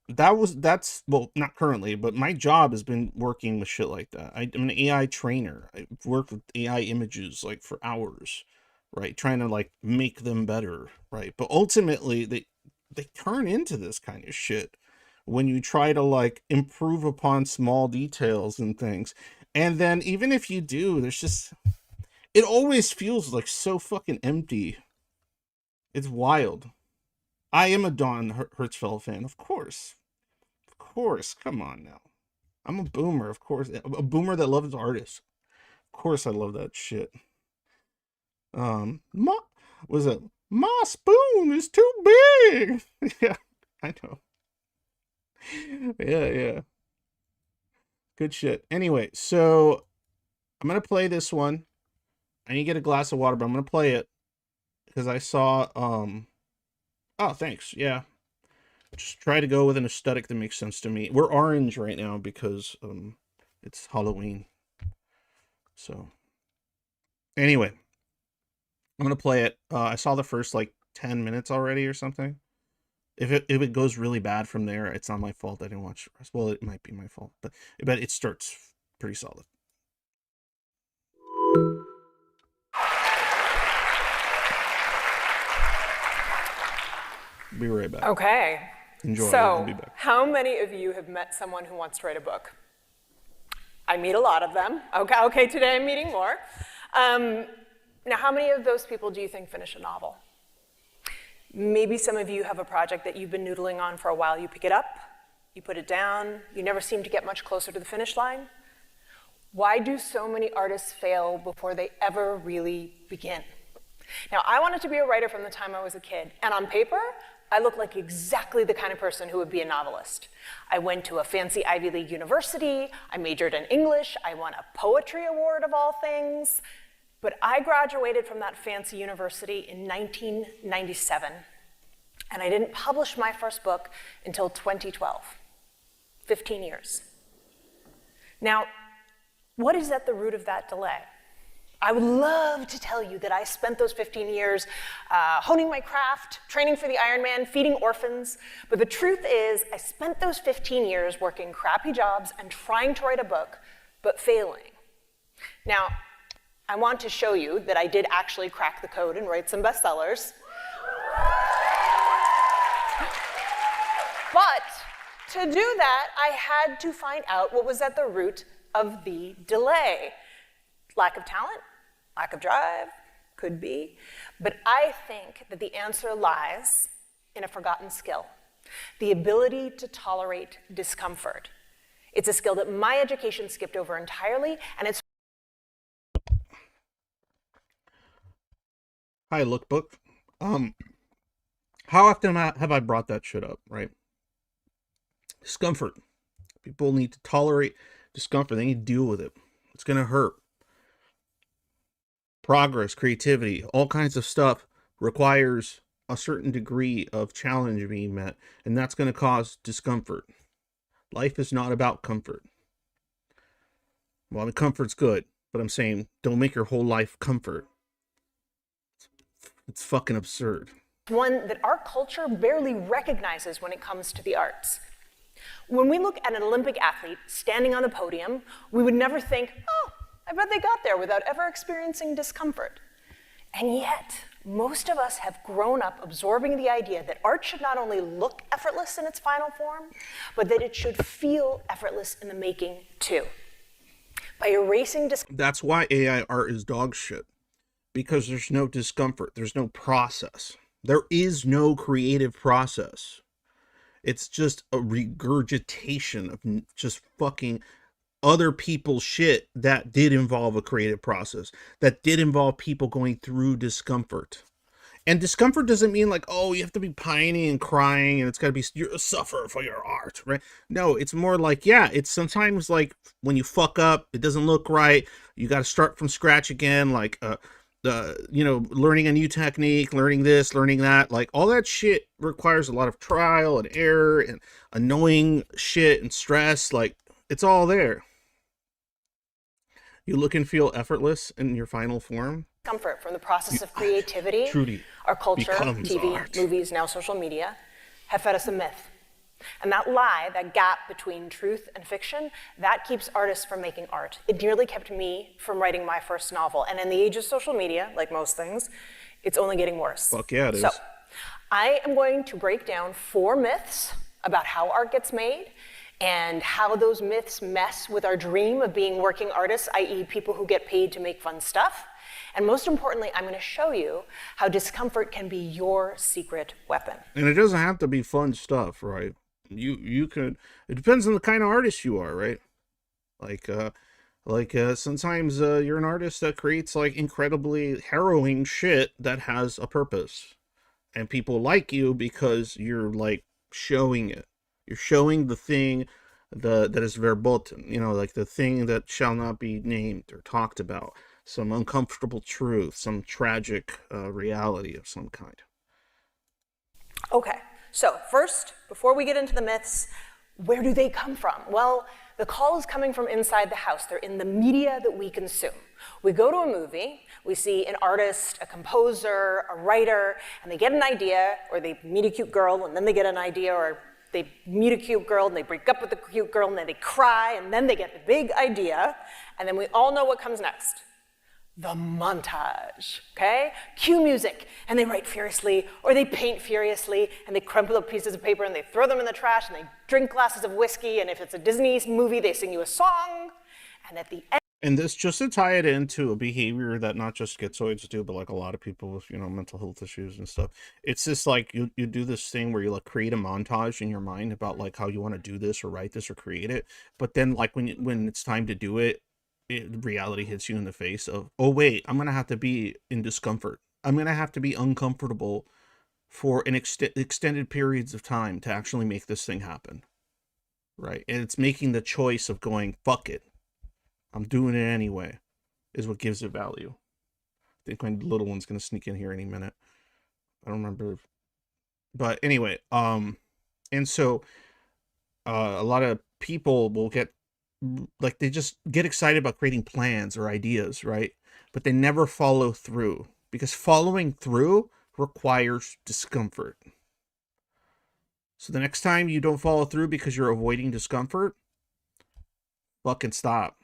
That's well, not currently, but my job has been working with shit like that. I'm an AI trainer. I've worked with AI images like for hours, right? Trying to like make them better, right? But ultimately they turn into this kind of shit when you try to like improve upon small details and things. And then even if you do, there's just it always feels like so fucking empty. It's wild. I am a Don Hertzfeld fan, of course. Of course. Come on now. I'm a boomer, of course. A boomer that loves artists. Of course I love that shit. Ma was it my spoon is too big. Yeah, I know. Yeah. Good shit. Anyway, so I'm gonna play this one. I need to get a glass of water, but I'm gonna play it because I saw oh, thanks. Yeah. Just try to go with an aesthetic that makes sense to me. We're orange right now because it's Halloween. So anyway, I'm gonna play it. I saw the first like 10 minutes already or something. If it goes really bad from there, it's not my fault. I didn't watch the rest. Well, it might be my fault, but it starts pretty solid. Be right back. Okay. Enjoy. I'll So, be back. how many of you have met someone who wants to write a book? I meet a lot of them. Okay, today I'm meeting more. Now, how many of those people do you think finish a novel? Maybe some of you have a project that you've been noodling on for a while. You pick it up, you put it down, you never seem to get much closer to the finish line. Why do so many artists fail before they ever really begin? Now, I wanted to be a writer from the time I was a kid, and on paper, I look like exactly the kind of person who would be a novelist. I went to a fancy Ivy League university, I majored in English, I won a poetry award of all things, but I graduated from that fancy university in 1997, and I didn't publish my first book until 2012, 15 years. Now, what is at the root of that delay? I would love to tell you that I spent those 15 years honing my craft, training for the Ironman, feeding orphans, but the truth is I spent those 15 years working crappy jobs and trying to write a book, but failing. Now, I want to show you that I did actually crack the code and write some bestsellers. But to do that, I had to find out what was at the root of the delay. Lack of talent, lack of drive, could be. But I think that the answer lies in a forgotten skill, the ability to tolerate discomfort. It's a skill that my education skipped over entirely, and it's Hi, Lookbook. How often have I brought that shit up, right? Discomfort. People need to tolerate discomfort. They need to deal with it. It's going to hurt. Progress, creativity, all kinds of stuff requires a certain degree of challenge being met, and that's going to cause discomfort. Life is not about comfort. Well, the comfort's good, but I'm saying don't make your whole life comfort. It's fucking absurd. one that our culture barely recognizes when it comes to the arts. When we look at an Olympic athlete standing on the podium, we would never think, oh, I bet they got there without ever experiencing discomfort. And yet, most of us have grown up absorbing the idea that art should not only look effortless in its final form, but that it should feel effortless in the making too. By erasing discomfort. That's why AI art is dog shit. Because there's no discomfort, there's no process. There is no creative process. It's just a regurgitation of just fucking other people's shit that did involve a creative process, that did involve people going through discomfort. And discomfort doesn't mean like, oh, you have to be pining and crying and it's got to be, you're a suffer for your art, right? No, it's more like, yeah, it's sometimes like when you fuck up, it doesn't look right. You got to start from scratch again. Like, learning a new technique, learning this, learning that, like all that shit requires a lot of trial and error and annoying shit and stress. Like it's all there. You look and feel effortless in your final form. Comfort from the process of creativity, Truly our culture, becomes TV, art. movies, now social media, have fed us a myth. And that lie, that gap between truth and fiction, that keeps artists from making art. It nearly kept me from writing my first novel. And in the age of social media, like most things, it's only getting worse. Fuck yeah, it is. So, I am going to break down 4 myths about how art gets made and how those myths mess with our dream of being working artists, i.e. people who get paid to make fun stuff. And most importantly, I'm going to show you how discomfort can be your secret weapon. And it doesn't have to be fun stuff, right? You could, it depends on the kind of artist you are, right? Like sometimes you're an artist that creates like incredibly harrowing shit that has a purpose. And people like you because you're like showing it. You're showing the thing that is verboten, like the thing that shall not be named or talked about. Some uncomfortable truth, some tragic reality of some kind. Okay, so first, before we get into the myths, where do they come from? Well, the call is coming from inside the house. They're in the media that we consume. We go to a movie, we see an artist, a composer, a writer, and they get an idea, or they meet a cute girl, and then they get an idea, or they meet a cute girl, and they break up with the cute girl, and then they cry, and then they get the big idea, and then we all know what comes next. The montage, okay? Cue music, and they write furiously, or they paint furiously, and they crumple up pieces of paper, and they throw them in the trash, and they drink glasses of whiskey, and if it's a Disney movie, they sing you a song, and at the end... And this, just to tie it into a behavior that not just schizoids do, but like a lot of people with, mental health issues and stuff. It's just like you do this thing where you like create a montage in your mind about like how you want to do this or write this or create it. But then like when it's time to do it, reality hits you in the face of, oh wait, I'm going to have to be in discomfort. I'm going to have to be uncomfortable for an extended periods of time to actually make this thing happen. Right. And it's making the choice of going, fuck it, I'm doing it anyway, is what gives it value. I think my little one's going to sneak in here any minute. I don't remember. But anyway, and so a lot of people will get, like, they just get excited about creating plans or ideas, right? But they never follow through, because following through requires discomfort. So the next time you don't follow through because you're avoiding discomfort, fucking stop.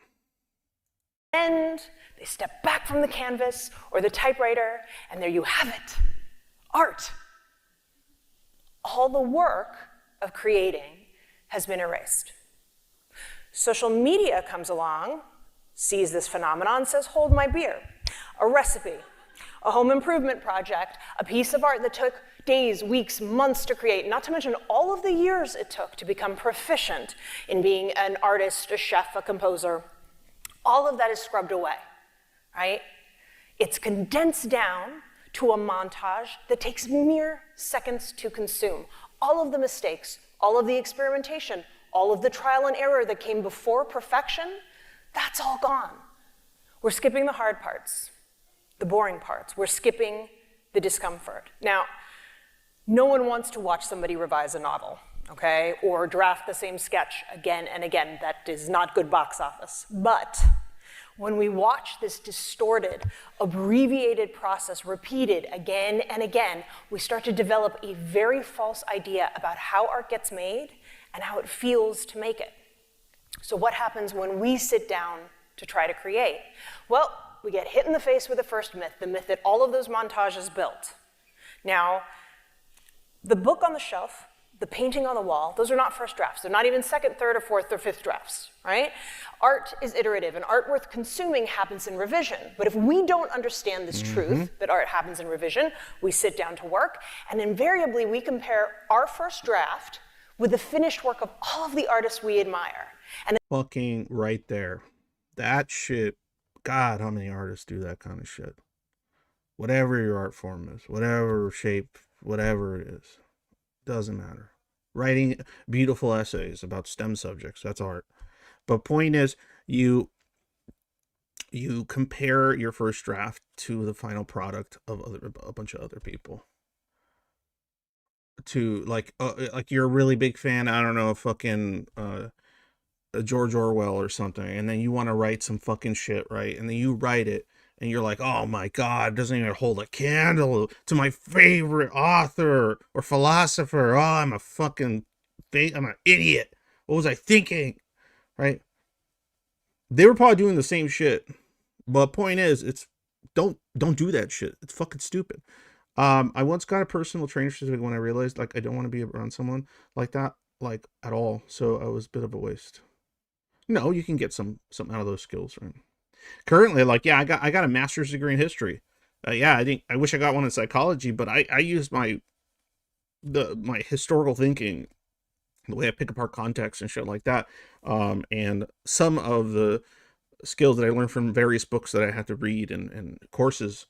And they step back from the canvas or the typewriter, and there you have it, art. All the work of creating has been erased. Social media comes along, sees this phenomenon, says, hold my beer. A recipe, a home improvement project, a piece of art that took days, weeks, months to create, not to mention all of the years it took to become proficient in being an artist, a chef, a composer. All of that is scrubbed away, right? It's condensed down to a montage that takes mere seconds to consume. All of the mistakes, all of the experimentation, all of the trial and error that came before perfection, that's all gone. We're skipping the hard parts, the boring parts. We're skipping the discomfort. Now, no one wants to watch somebody revise a novel, okay? Or draft the same sketch again and again. That is not good box office. But when we watch this distorted, abbreviated process repeated again and again, we start to develop a very false idea about how art gets made and how it feels to make it. So what happens when we sit down to try to create? Well, we get hit in the face with the first myth, the myth that all of those montages built. Now, the book on the shelf, the painting on the wall, those are not first drafts. They're not even second, third, or fourth, or fifth drafts, right? Art is iterative, and art worth consuming happens in revision. But if we don't understand this truth, that art happens in revision, we sit down to work, and invariably we compare our first draft with the finished work of all of the artists we admire. And fucking right there. That shit, God, how many artists do that kind of shit? whatever your art form is, whatever shape, whatever it is, doesn't matter. Writing beautiful essays about STEM subjects, that's art. But point is, you compare your first draft to the final product of a bunch of other people. To like you're a really big fan, I don't know, fucking George Orwell or something, and then you want to write some fucking shit, right? And then you write it, and you're like, oh my god, it doesn't even hold a candle to my favorite author or philosopher. Oh, I'm an idiot. What was I thinking, right? They were probably doing the same shit, but point is, don't do that shit. It's fucking stupid. I once got a personal trainer certificate when I realized like I don't want to be around someone like that, like at all. So I was a bit of a waste. No, you can get something out of those skills, right? Currently, like, yeah, I got a master's degree in history. Yeah, I wish I got one in psychology, but I used my historical thinking, the way I pick apart context and shit like that, and some of the skills that I learned from various books that I had to read and courses.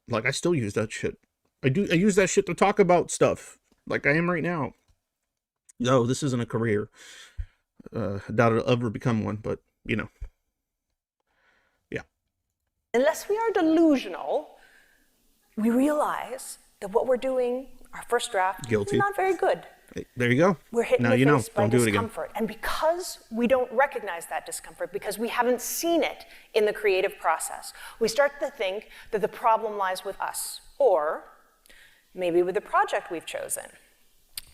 Like I still use that shit. I use that shit to talk about stuff like I am right now. No, this isn't a career. Doubt it'll ever become one, but you know. Yeah. Unless we are delusional, we realize that what we're doing, our first draft, Guilty. is not very good. Hey, there you go. We're hit now in the you know. face by Don't do it again. discomfort. And because we don't recognize that discomfort, because we haven't seen it in the creative process, we start to think that the problem lies with us, or maybe with the project we've chosen.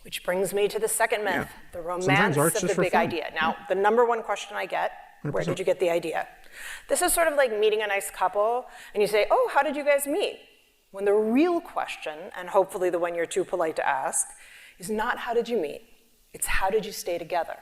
Which brings me to the second myth, the romance of the big idea. Now, the number one question I get, 100%. Where did you get the idea? This is sort of like meeting a nice couple, and you say, oh, how did you guys meet? When the real question, and hopefully the one you're too polite to ask, is not how did you meet, it's how did you stay together?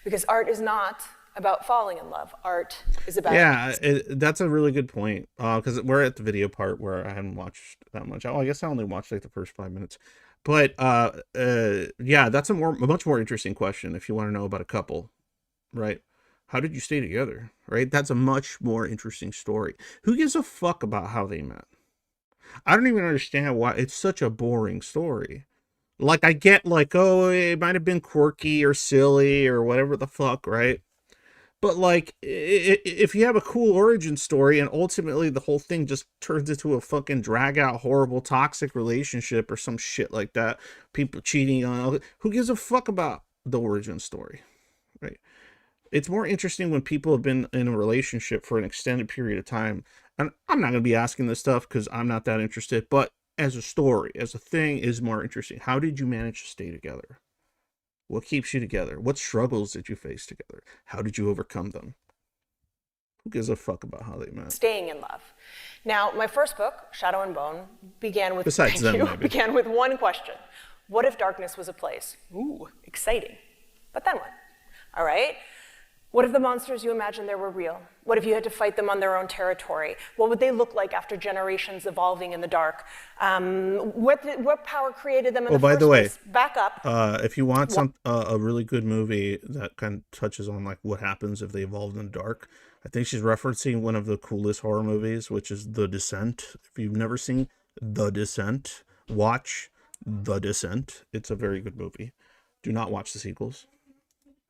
Because art is not about falling in love. Art is about... Yeah, that's a really good point, because we're at the video part where I haven't watched that much. Oh, I guess I only watched like the first 5 minutes. But yeah, that's a much more interesting question if you want to know about a couple, right? How did you stay together, right? That's a much more interesting story. Who gives a fuck about how they met? I don't even understand why it's such a boring story. Like, I get like, oh, it might have been quirky or silly or whatever the fuck, right? But like, if you have a cool origin story and ultimately the whole thing just turns into a fucking drag out, horrible, toxic relationship or some shit like that, people cheating on, who gives a fuck about the origin story, right? It's more interesting when people have been in a relationship for an extended period of time. And I'm not going to be asking this stuff because I'm not that interested, but as a story, as a thing, is more interesting. How did you manage to stay together? What keeps you together? What struggles did you face together? How did you overcome them? Who gives a fuck about how they met? Staying in love. Now, my first book, Shadow and Bone, began with began with one question. What if darkness was a place? Ooh, exciting. But then what? All right. What if the monsters you imagined there were real? What if you had to fight them on their own territory? What would they look like after generations evolving in the dark? What power created them in the first place? Oh, by the way, back up. If you want a really good movie that kind of touches on like what happens if they evolved in the dark, I think she's referencing one of the coolest horror movies, which is The Descent. If you've never seen The Descent, watch The Descent. It's a very good movie. Do not watch the sequels.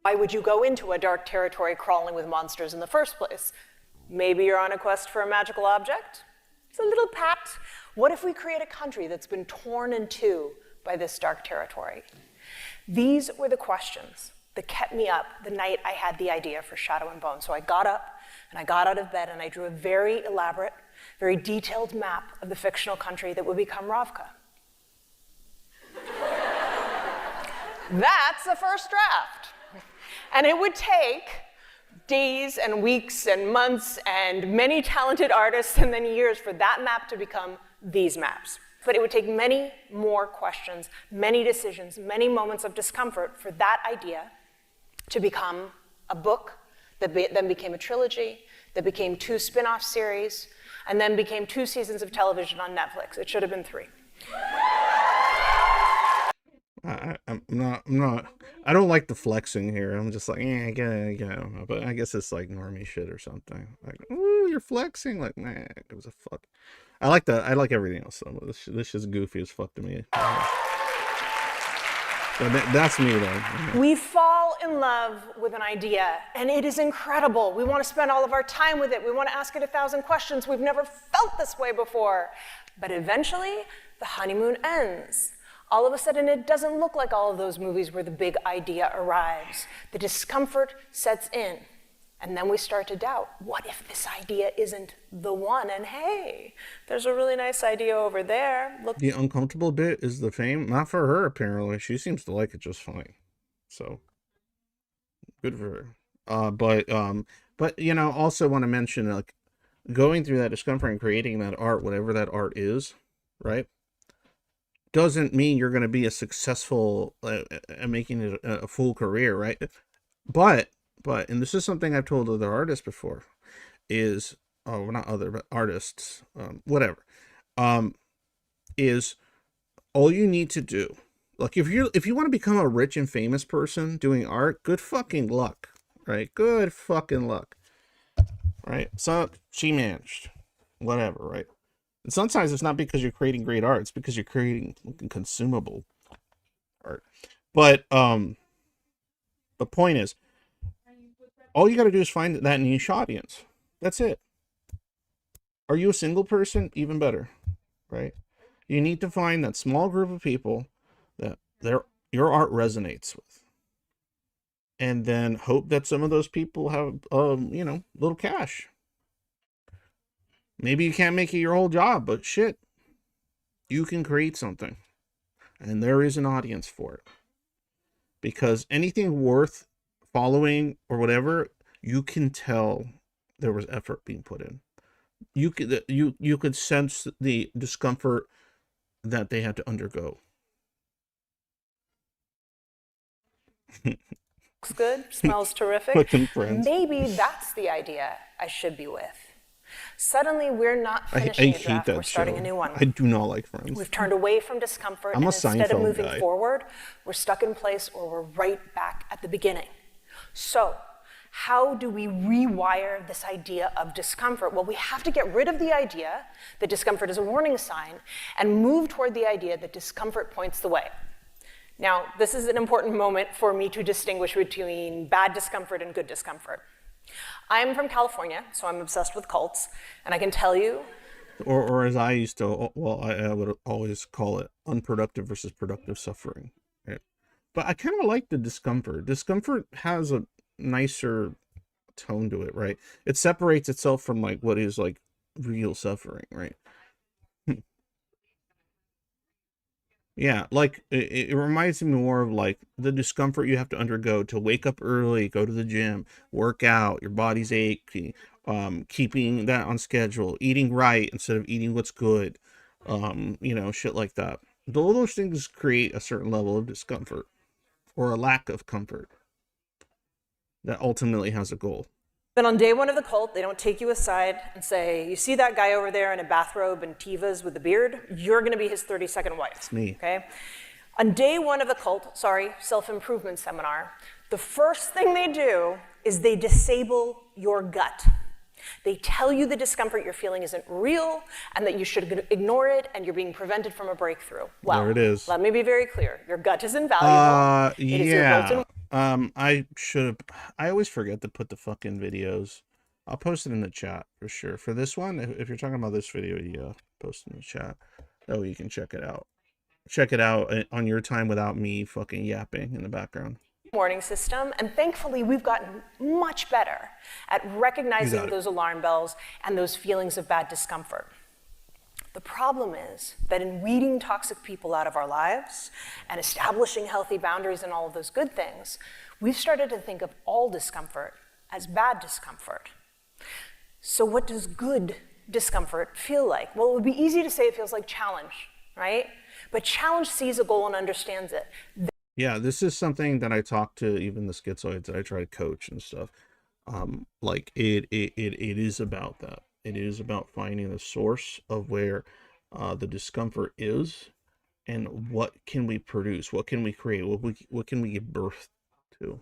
Why would you go into a dark territory crawling with monsters in the first place? Maybe you're on a quest for a magical object? It's a little pat. What if we create a country that's been torn in two by this dark territory? These were the questions that kept me up the night I had the idea for Shadow and Bone. So I got up and I got out of bed and I drew a very elaborate, very detailed map of the fictional country that would become Ravka. That's the first draft. And it would take days and weeks and months and many talented artists and then years for that map to become these maps. But it would take many more questions, many decisions, many moments of discomfort for that idea to become a book that then became a trilogy, that became 2 spin-off series, and then became 2 seasons of television on Netflix. It should have been 3. I'm not. I don't like the flexing here. I'm just like, yeah, I get it, but I guess it's like normie shit or something. Like, ooh, you're flexing. Like, nah, it was a fuck. I like that. I like everything else. So this is goofy as fuck to me. So that's me, though. We fall in love with an idea, and it is incredible. We want to spend all of our time with it. We want to ask it 1,000 questions. We've never felt this way before. But eventually, the honeymoon ends. All of a sudden, it doesn't look like all of those movies where the big idea arrives. The discomfort sets in. And then we start to doubt, what if this idea isn't the one? And hey, there's a really nice idea over there. Look. The uncomfortable bit is the fame. Not for her, apparently. She seems to like it just fine. So, good for her. But you know, also want to mention, like, going through that discomfort and creating that art, whatever that art is, right, doesn't mean you're going to be a successful, making it a full career, right? But, and this is something I've told other artists before, is, oh, not other, but artists, whatever, is all you need to do. Like, if you want to become a rich and famous person doing art, good fucking luck, right? Good fucking luck, right? So she managed, whatever, right? And sometimes it's not because you're creating great art; it's because you're creating consumable art. But the point is, all you got to do is find that niche audience. That's it. Are you a single person? Even better, right? You need to find that small group of people that your art resonates with, and then hope that some of those people have, you know, little cash. Maybe you can't make it your whole job, but shit, you can create something, and there is an audience for it. Because anything worth following or whatever, you can tell there was effort being put in. You could sense the discomfort that they had to undergo. Looks good, smells terrific. Maybe that's the idea I should be with. Suddenly, we're not finishing a draft, we're starting a new one. I do not like Friends. We've turned away from discomfort, and instead of moving forward, we're stuck in place, or we're right back at the beginning. So, how do we rewire this idea of discomfort? Well, we have to get rid of the idea that discomfort is a warning sign and move toward the idea that discomfort points the way. Now, this is an important moment for me to distinguish between bad discomfort and good discomfort. I'm from California, so I'm obsessed with cults, and I can tell you... Or as I used to, well, I would always call it unproductive versus productive suffering. Right? But I kind of like the discomfort. Discomfort has a nicer tone to it, right? It separates itself from, like, what is, like, real suffering, right? Yeah, like, it reminds me more of, like, the discomfort you have to undergo to wake up early, go to the gym, work out, your body's achy, keeping that on schedule, eating right instead of eating what's good, you know, shit like that. All those things create a certain level of discomfort, or a lack of comfort, that ultimately has a goal. Then on day one of the cult, they don't take you aside and say, you see that guy over there in a bathrobe and Tevas with a beard? You're going to be his 32nd wife. It's me. Okay? On day one of the cult, self-improvement seminar, the first thing they do is they disable your gut. They tell you the discomfort you're feeling isn't real and that you should ignore it and you're being prevented from a breakthrough. Well, there it is. Let me be very clear. Your gut is invaluable. It is your built-in... I always forget to put the fucking videos. I'll post it in the chat for sure. For this one, if you're talking about this video, yeah, post it in the chat. Oh, you can check it out. Check it out on your time without me fucking yapping in the background. Warning system, and thankfully we've gotten much better at recognizing those alarm bells and those feelings of bad discomfort. The problem is that in weeding toxic people out of our lives and establishing healthy boundaries and all of those good things, we've started to think of all discomfort as bad discomfort. So what does good discomfort feel like? Well, it would be easy to say it feels like challenge, right? But challenge sees a goal and understands it. Yeah, this is something that I talk to even the schizoids that I try to coach and stuff. Like it is about that. It is about finding the source of where the discomfort is, and what can we produce, what can we create, what can we give birth to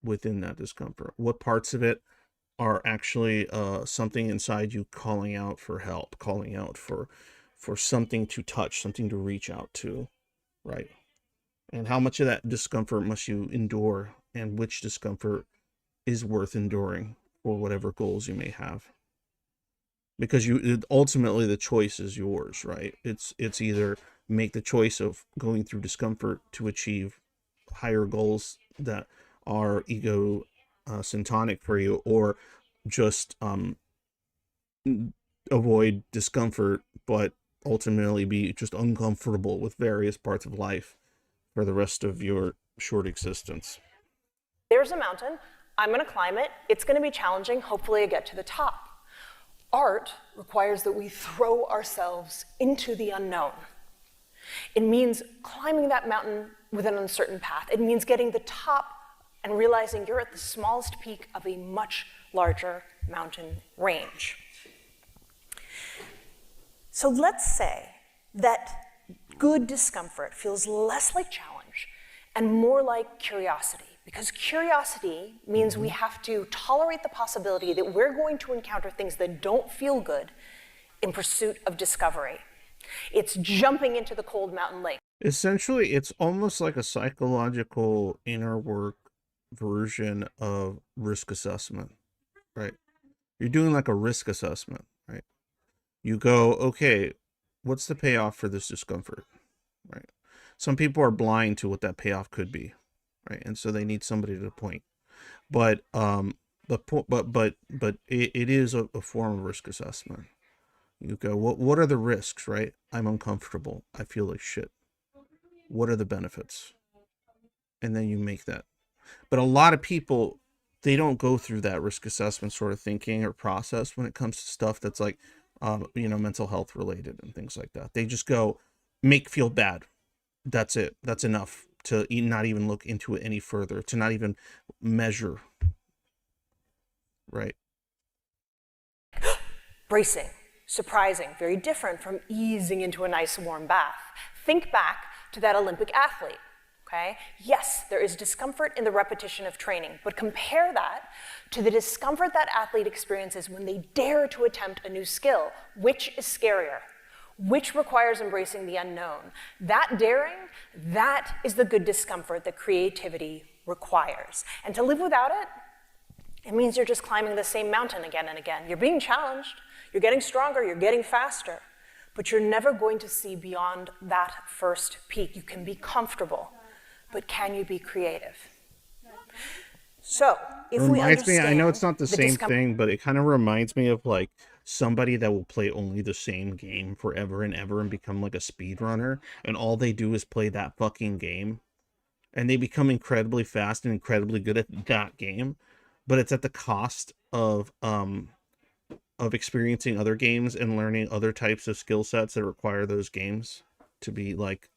within that discomfort. What parts of it are actually something inside you calling out for help, calling out for something to touch, something to reach out to, right? And how much of that discomfort must you endure, and which discomfort is worth enduring for whatever goals you may have? Because ultimately the choice is yours, right? It's either make the choice of going through discomfort to achieve higher goals that are ego syntonic for you, or just avoid discomfort but ultimately be just uncomfortable with various parts of life for the rest of your short existence. There's a mountain. I'm going to climb it. It's going to be challenging. Hopefully I get to the top. Art requires that we throw ourselves into the unknown. It means climbing that mountain with an uncertain path. It means getting the top and realizing you're at the smallest peak of a much larger mountain range. So let's say that good discomfort feels less like challenge and more like curiosity, because curiosity means we have to tolerate the possibility that we're going to encounter things that don't feel good in pursuit of discovery. It's jumping into the cold mountain lake. Essentially, it's almost like a psychological inner work version of risk assessment, right? You're doing like a risk assessment, right? You go, okay, what's the payoff for this discomfort, right? Some people are blind to what that payoff could be, right? And so they need somebody to point. But it is a form of risk assessment. You go, what are the risks, right? I'm uncomfortable. I feel like shit. What are the benefits? And then you make that. But a lot of people, they don't go through that risk assessment sort of thinking or process when it comes to stuff that's like, mental health related and things like that. They just go, feel bad. That's it. That's enough to not even look into it any further, to not even measure. Right. Bracing, surprising, very different from easing into a nice warm bath. Think back to that Olympic athlete, okay? Yes, there is discomfort in the repetition of training, but compare that to the discomfort that athlete experiences when they dare to attempt a new skill. Which is scarier? Which requires embracing the unknown? That daring, that is the good discomfort that creativity requires. And to live without it, it means you're just climbing the same mountain again and again. You're being challenged, you're getting stronger, you're getting faster, but you're never going to see beyond that first peak. You can be comfortable, but can you be creative? So, if we understand... I know it's not the same thing, but it kind of reminds me of like somebody that will play only the same game forever and ever and become like a speedrunner, and all they do is play that fucking game, and they become incredibly fast and incredibly good at that game, but it's at the cost of experiencing other games and learning other types of skill sets that require those games to be like,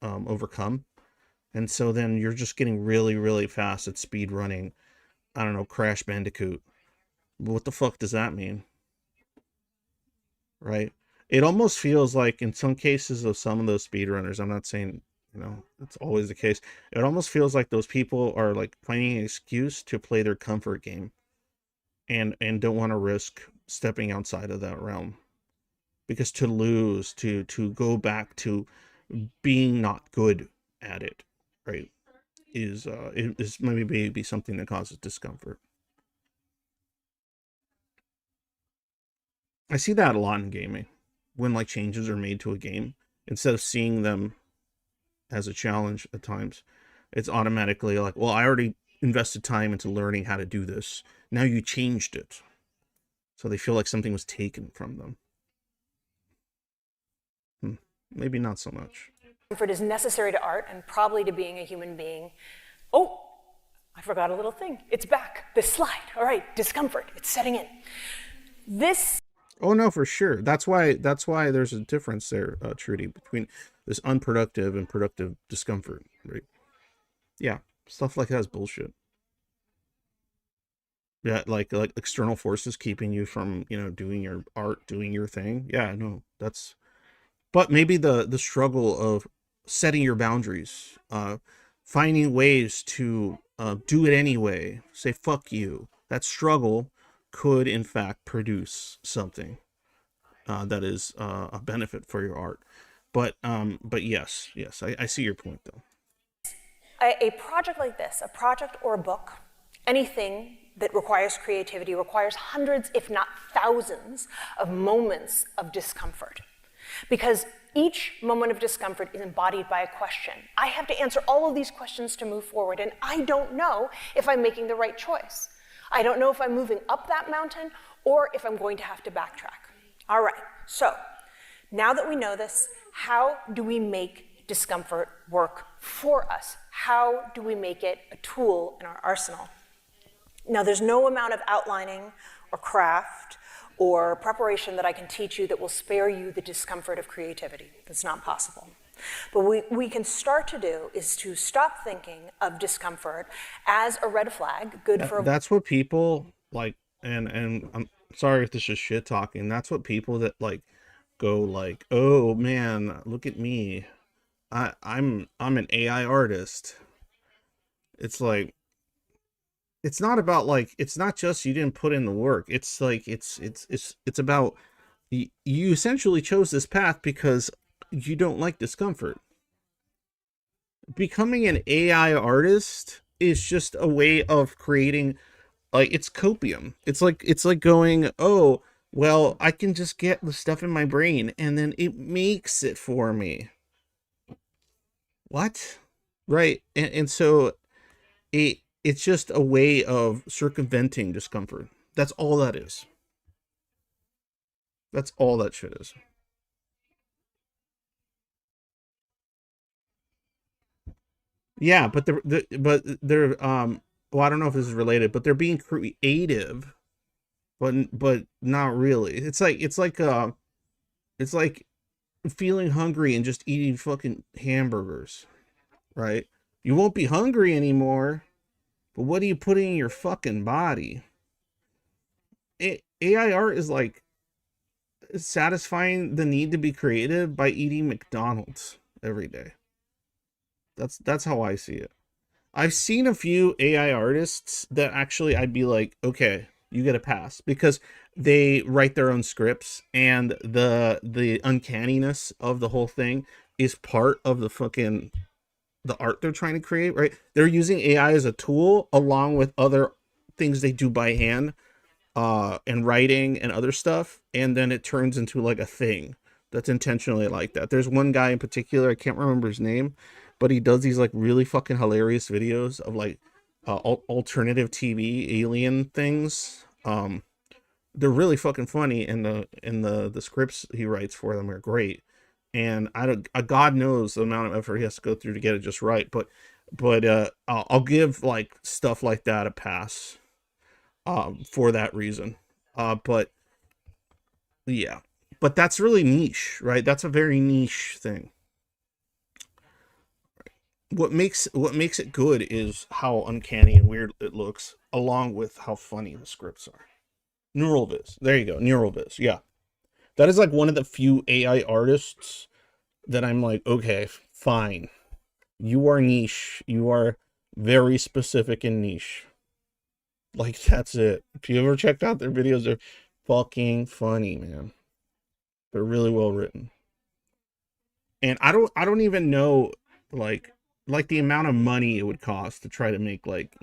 overcome. And so then you're just getting really, really fast at speed running, I don't know, Crash Bandicoot. What the fuck does that mean? Right? It almost feels like in some cases of some of those speedrunners, I'm not saying, it's always the case. It almost feels like those people are like finding an excuse to play their comfort game and don't want to risk stepping outside of that realm. Because to lose, to go back to being not good at it, right, is maybe something that causes discomfort. I see that a lot in gaming. When like changes are made to a game, instead of seeing them as a challenge at times, it's automatically like, well, I already invested time into learning how to do this. Now you changed it. So they feel like something was taken from them. Maybe not so much. Comfort is necessary to art and probably to being a human being. Oh, I forgot a little thing. It's back. This slide. All right, discomfort. It's setting in. This... Oh no, for sure. That's why there's a difference there, Trudy, between this unproductive and productive discomfort, right? Yeah, stuff like that is bullshit. Yeah, like external forces keeping you from, doing your art, doing your thing. Yeah, no, that's... But maybe the struggle of setting your boundaries, finding ways to do it anyway, say fuck you. That struggle could in fact produce something that is a benefit for your art. But yes, I see your point though. A project like this, a project or a book, anything that requires creativity requires hundreds, if not thousands, of moments of discomfort. Because each moment of discomfort is embodied by a question. I have to answer all of these questions to move forward, and I don't know if I'm making the right choice. I don't know if I'm moving up that mountain or if I'm going to have to backtrack. All right, so now that we know this, how do we make discomfort work for us? How do we make it a tool in our arsenal? Now, there's no amount of outlining or craft or preparation that I can teach you that will spare you the discomfort of creativity. That's not possible. But what we can start to do is to stop thinking of discomfort as a red flag, good for... That's what people like, and I'm sorry if this is shit talking. That's what people that like go like, oh man, look at me. I'm an AI artist. It's like, it's not about like, it's not just you didn't put in the work. It's like it's about you essentially chose this path because you don't like discomfort. Becoming an AI artist is just a way of creating, like, it's copium. It's like going, oh well, I can just get the stuff in my brain and then it makes it for me. What? Right. And so it's just a way of circumventing discomfort. That's all that is. That's all that shit is. Yeah, but they're well, I don't know if this is related, but they're being creative, but not really. It's like feeling hungry and just eating fucking hamburgers, right? You won't be hungry anymore, but what are you putting in your fucking body? AI art is like satisfying the need to be creative by eating McDonald's every day. That's how I see it. I've seen a few AI artists that actually I'd be like, okay, you get a pass because they write their own scripts and the uncanniness of the whole thing is part of the art they're trying to create, right? They're using AI as a tool along with other things they do by hand, and writing and other stuff, and then it turns into like a thing that's intentionally like that. There's one guy in particular, I can't remember his name, but he does these like really fucking hilarious videos of like alternative TV alien things. They're really fucking funny, and the scripts he writes for them are great. And God knows the amount of effort he has to go through to get it just right. But I'll give like stuff like that a pass, for that reason. But yeah, but that's really niche, right? That's a very niche thing. What makes it good is how uncanny and weird it looks, along with how funny the scripts are. Neural Viz. There you go. Neural Viz. Yeah. That is like one of the few AI artists that I'm like, okay, fine. You are niche. You are very specific and niche. Like, that's it. If you ever checked out their videos, they're fucking funny, man. They're really well written. And I don't even know like the amount of money it would cost to try to make like,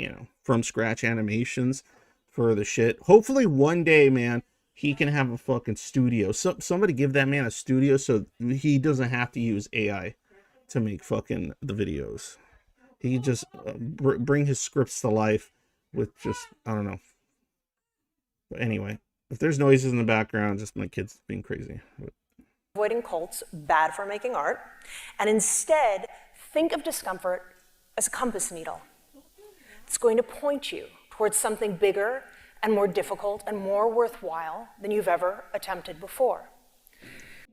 from scratch animations for the shit. Hopefully one day, man, he can have a fucking studio. Somebody give that man a studio so he doesn't have to use AI to make fucking the videos. He just bring his scripts to life with just, I don't know. But anyway, if there's noises in the background, just my kids being crazy. Avoiding cults, bad for making art, and instead think of discomfort as a compass needle. It's going to point you towards something bigger and more difficult and more worthwhile than you've ever attempted before.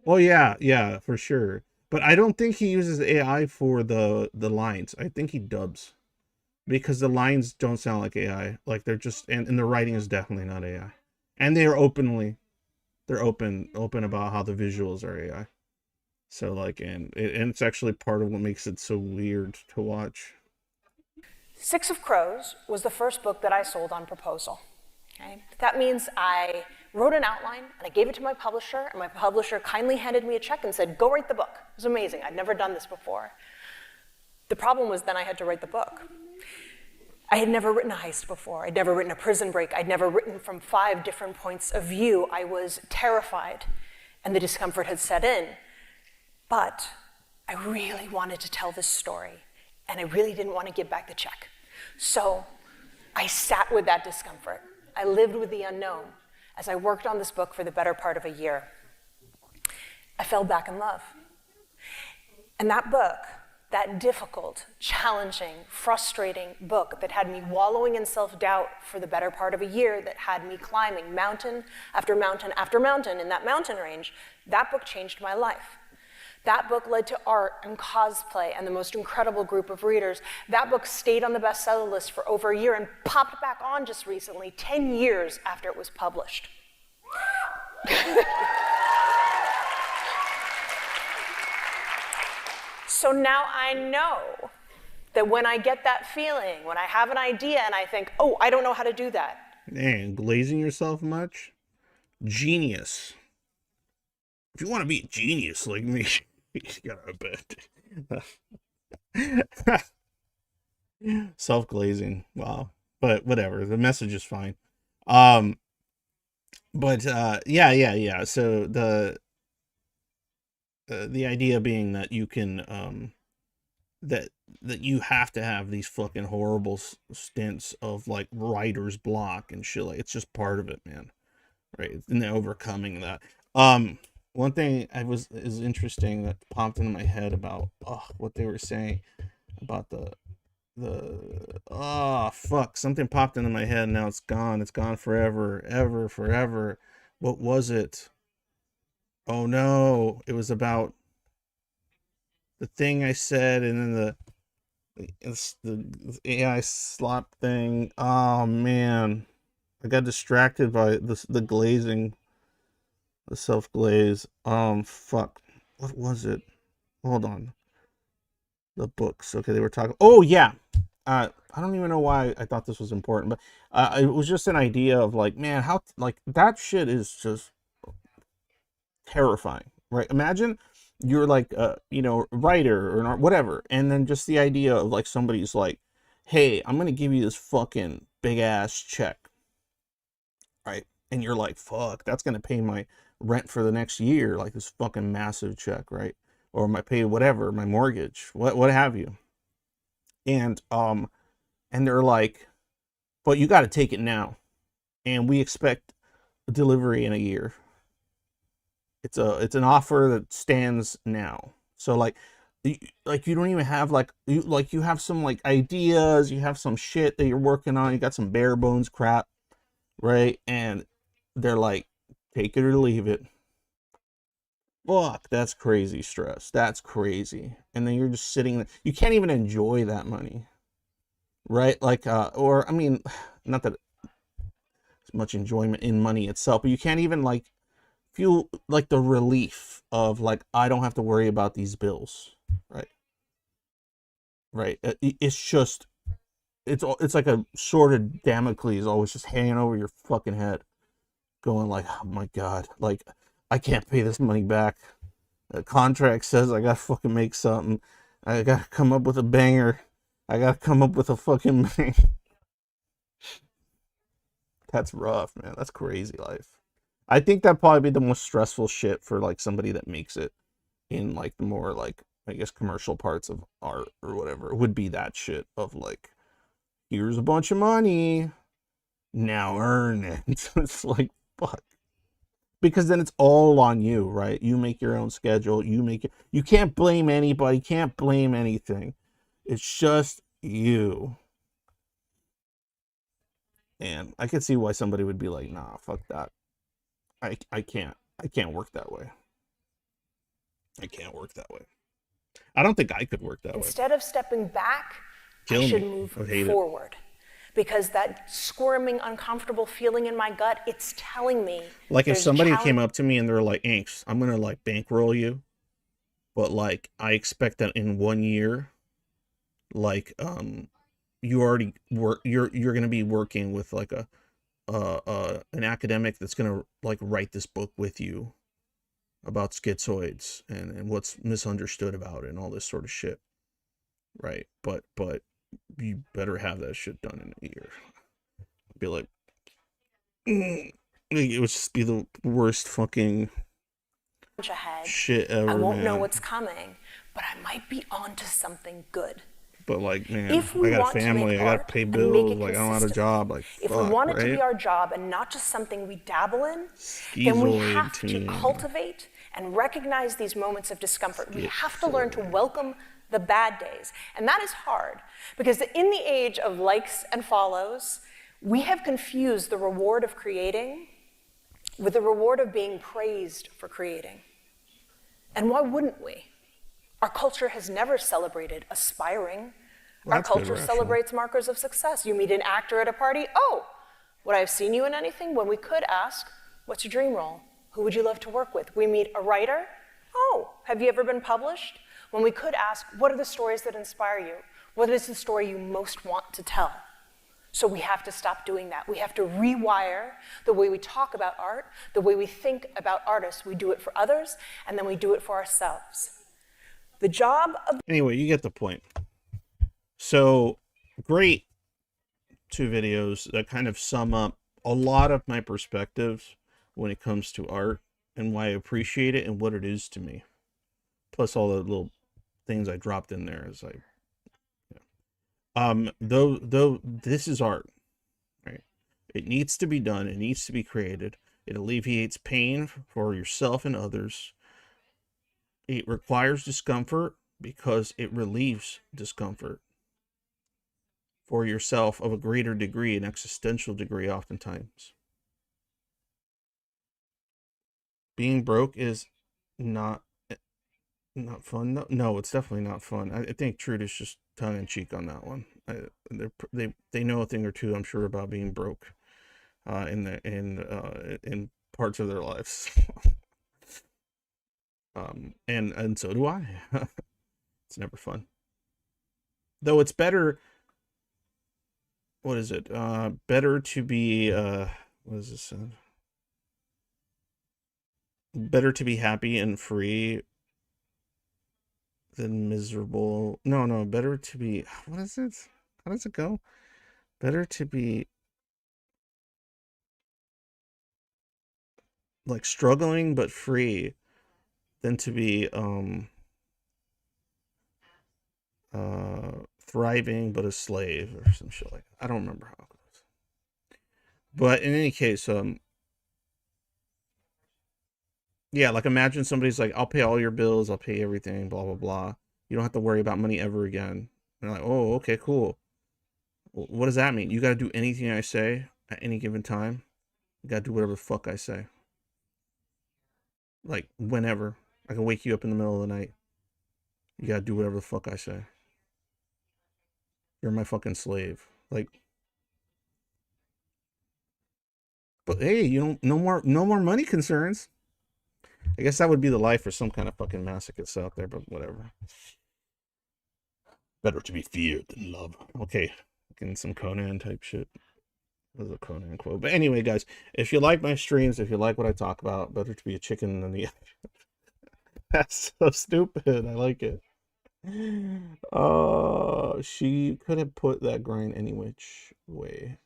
Well, yeah, for sure. But I don't think he uses AI for the lines. I think he dubs, because the lines don't sound like AI. Like, they're just, and the writing is definitely not AI. And they're open about how the visuals are AI. So like, and it's actually part of what makes it so weird to watch. Six of Crows was the first book that I sold on proposal. Okay? That means I wrote an outline and I gave it to my publisher, and my publisher kindly handed me a check and said, go write the book. It was amazing. I'd never done this before. The problem was then I had to write the book. I had never written a heist before. I'd never written a prison break. I'd never written from 5 different points of view. I was terrified, and the discomfort had set in. But I really wanted to tell this story, and I really didn't want to give back the check. So I sat with that discomfort. I lived with the unknown as I worked on this book for the better part of a year. I fell back in love. And that book, that difficult, challenging, frustrating book that had me wallowing in self-doubt for the better part of a year, that had me climbing mountain after mountain after mountain in that mountain range, that book changed my life. That book led to art and cosplay and the most incredible group of readers. That book stayed on the bestseller list for over a year and popped back on just recently, 10 years after it was published. So now I know that when I get that feeling, when I have an idea and I think, oh, I don't know how to do that. Man, glazing yourself much? Genius. If you want to be a genius like me, you gotta bet. Self-glazing. Wow. But whatever. The message is fine. Yeah. So the idea being that you can that you have to have these fucking horrible stints of like writer's block and shit. Like, it's just part of it, man. Right? And then overcoming that. One thing is interesting that popped into my head about what they were saying about something popped into my head and now it's gone forever, ever, forever. What was it? Oh no, it was about the thing I said, and then the AI slop thing. Oh man, I got distracted by the glazing, the self glaze. Fuck, what was it? Hold on. The books. Okay, they were talking. Oh yeah. I don't even know why I thought this was important, but it was just an idea of like, man, how like that shit is just terrifying, right? Imagine you're like writer or whatever, and then just the idea of like somebody's like, hey, I'm gonna give you this fucking big ass check, right? And you're like, fuck, that's gonna pay my rent for the next year, like this fucking massive check, right? Or my pay whatever, my mortgage, what have you. And they're like, but you got to take it now, and we expect a delivery in a year. It's an offer that stands now. So like you don't even have like you have some like ideas, you have some shit that you're working on, you got some bare bones crap, right? And they're like, take it or leave it. Fuck, that's crazy stress. That's crazy. And then you're just sitting there. You can't even enjoy that money, right? Like or I mean, not that there's much enjoyment in money itself, but you can't even like feel like the relief of like, I don't have to worry about these bills, right? It's just it's like a sword of Damocles always just hanging over your fucking head, going like, oh my god, like I can't pay this money back. The contract says I gotta fucking make something. I gotta come up with a banger. I gotta come up with a fucking bang. That's rough, man. That's crazy life. I think that'd probably be the most stressful shit for like somebody that makes it in like the more like, I guess, commercial parts of art or whatever. It would be that shit of like, here's a bunch of money, now earn it. It's like, fuck. Because then it's all on you, right? You make your own schedule. You can't blame anybody. Can't blame anything. It's just you. And I could see why somebody would be like, nah, fuck that. I can't work that way. I can't work that way. I don't think I could work that way. Instead of stepping back, Kill I should me. move I hate forward. Because that squirming, uncomfortable feeling in my gut, it's telling me. Like if somebody came up to me and they're like, Inks, I'm gonna like bankroll you, but like I expect that in 1 year, like you already work, you're gonna be working with like a an academic that's gonna like write this book with you about schizoids and what's misunderstood about it and all this sort of shit, right? But you better have that shit done in a year. Be like, it would just be the worst fucking ahead. shit ever. I won't know man. what's coming, but I might be onto something good. But like, man, If we I got want a to family, make I got art to pay and make bills, it like I don't have a job, like if fuck, we want it right? to be our job and not just something we dabble in, then we Schizoid have to team. cultivate and recognize these moments of discomfort. We have to learn to welcome the bad days. And that is hard because in the age of likes and follows, we have confused the reward of creating with the reward of being praised for creating. And why wouldn't we? Our culture has never celebrated aspiring. Well, our culture celebrates markers of success. You meet an actor at a party, oh, would I have seen you in anything? When we could ask, what's your dream role? Who would you love to work with? We meet a writer, oh, have you ever been published? When we could ask, what are the stories that inspire you? What is the story you most want to tell? So we have to stop doing that. We have to rewire the way we talk about art, the way we think about artists. We do it for others, and then we do it for ourselves. The job of... Anyway, you get the point. So, great 2 videos that kind of sum up a lot of my perspectives when it comes to art and why I appreciate it and what it is to me. Plus all the little things I dropped in there as I... though this is art, right? It needs to be done. It needs to be created. It alleviates pain for yourself and others. It requires discomfort because it relieves discomfort for yourself of a greater degree, an existential degree oftentimes. Being broke is not fun. No, it's definitely not fun. I think Trude is just tongue in cheek on that one. They know a thing or two, I'm sure, about being broke in parts of their lives. And so do I. It's never fun. Though it's better. What is it? Better to be what is this? Better to be happy and free than miserable. No, better to be, what is it? How does it go? Better to be like struggling but free than to be thriving but a slave or some shit like that. I don't remember how it goes. But in any case, yeah, like imagine somebody's like, I'll pay all your bills, I'll pay everything, blah blah blah. You don't have to worry about money ever again. And they're like, oh, okay, cool. Well, what does that mean? You got to do anything I say at any given time. You got to do whatever the fuck I say. Like whenever. I can wake you up in the middle of the night. You got to do whatever the fuck I say. You're my fucking slave. Like, but hey, you don't, no more money concerns. I guess that would be the life for some kind of fucking masochist out there, but whatever. Better to be feared than love. Okay, getting some Conan type shit. That was a Conan quote. But anyway, guys, if you like my streams, if you like what I talk about, better to be a chicken than the other. That's so stupid. I like it. She could have put that grind any which way.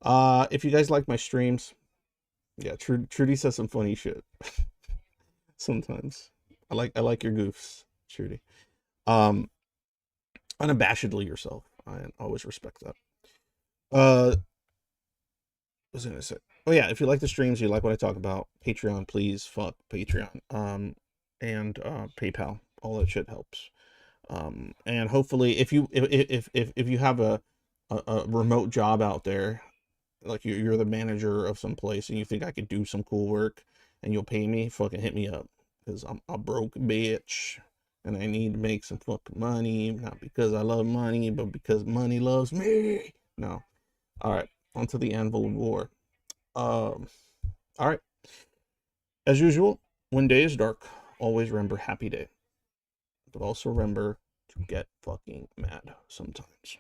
If you guys like my streams, yeah, Trudy says some funny shit. Sometimes. I like your goofs, Trudy. Unabashedly yourself. I always respect that. What was I gonna say? Oh yeah, if you like the streams, you like what I talk about, Patreon, please fuck Patreon. And PayPal. All that shit helps. And hopefully if you have a remote job out there, like you're the manager of some place and you think I could do some cool work and you'll pay me, fucking hit me up. Because I'm a broke bitch and I need to make some fucking money, not because I love money, but because money loves me. No. All right, on to the anvil of war. All right. As usual, when day is dark, always remember happy day. But also remember to get fucking mad sometimes.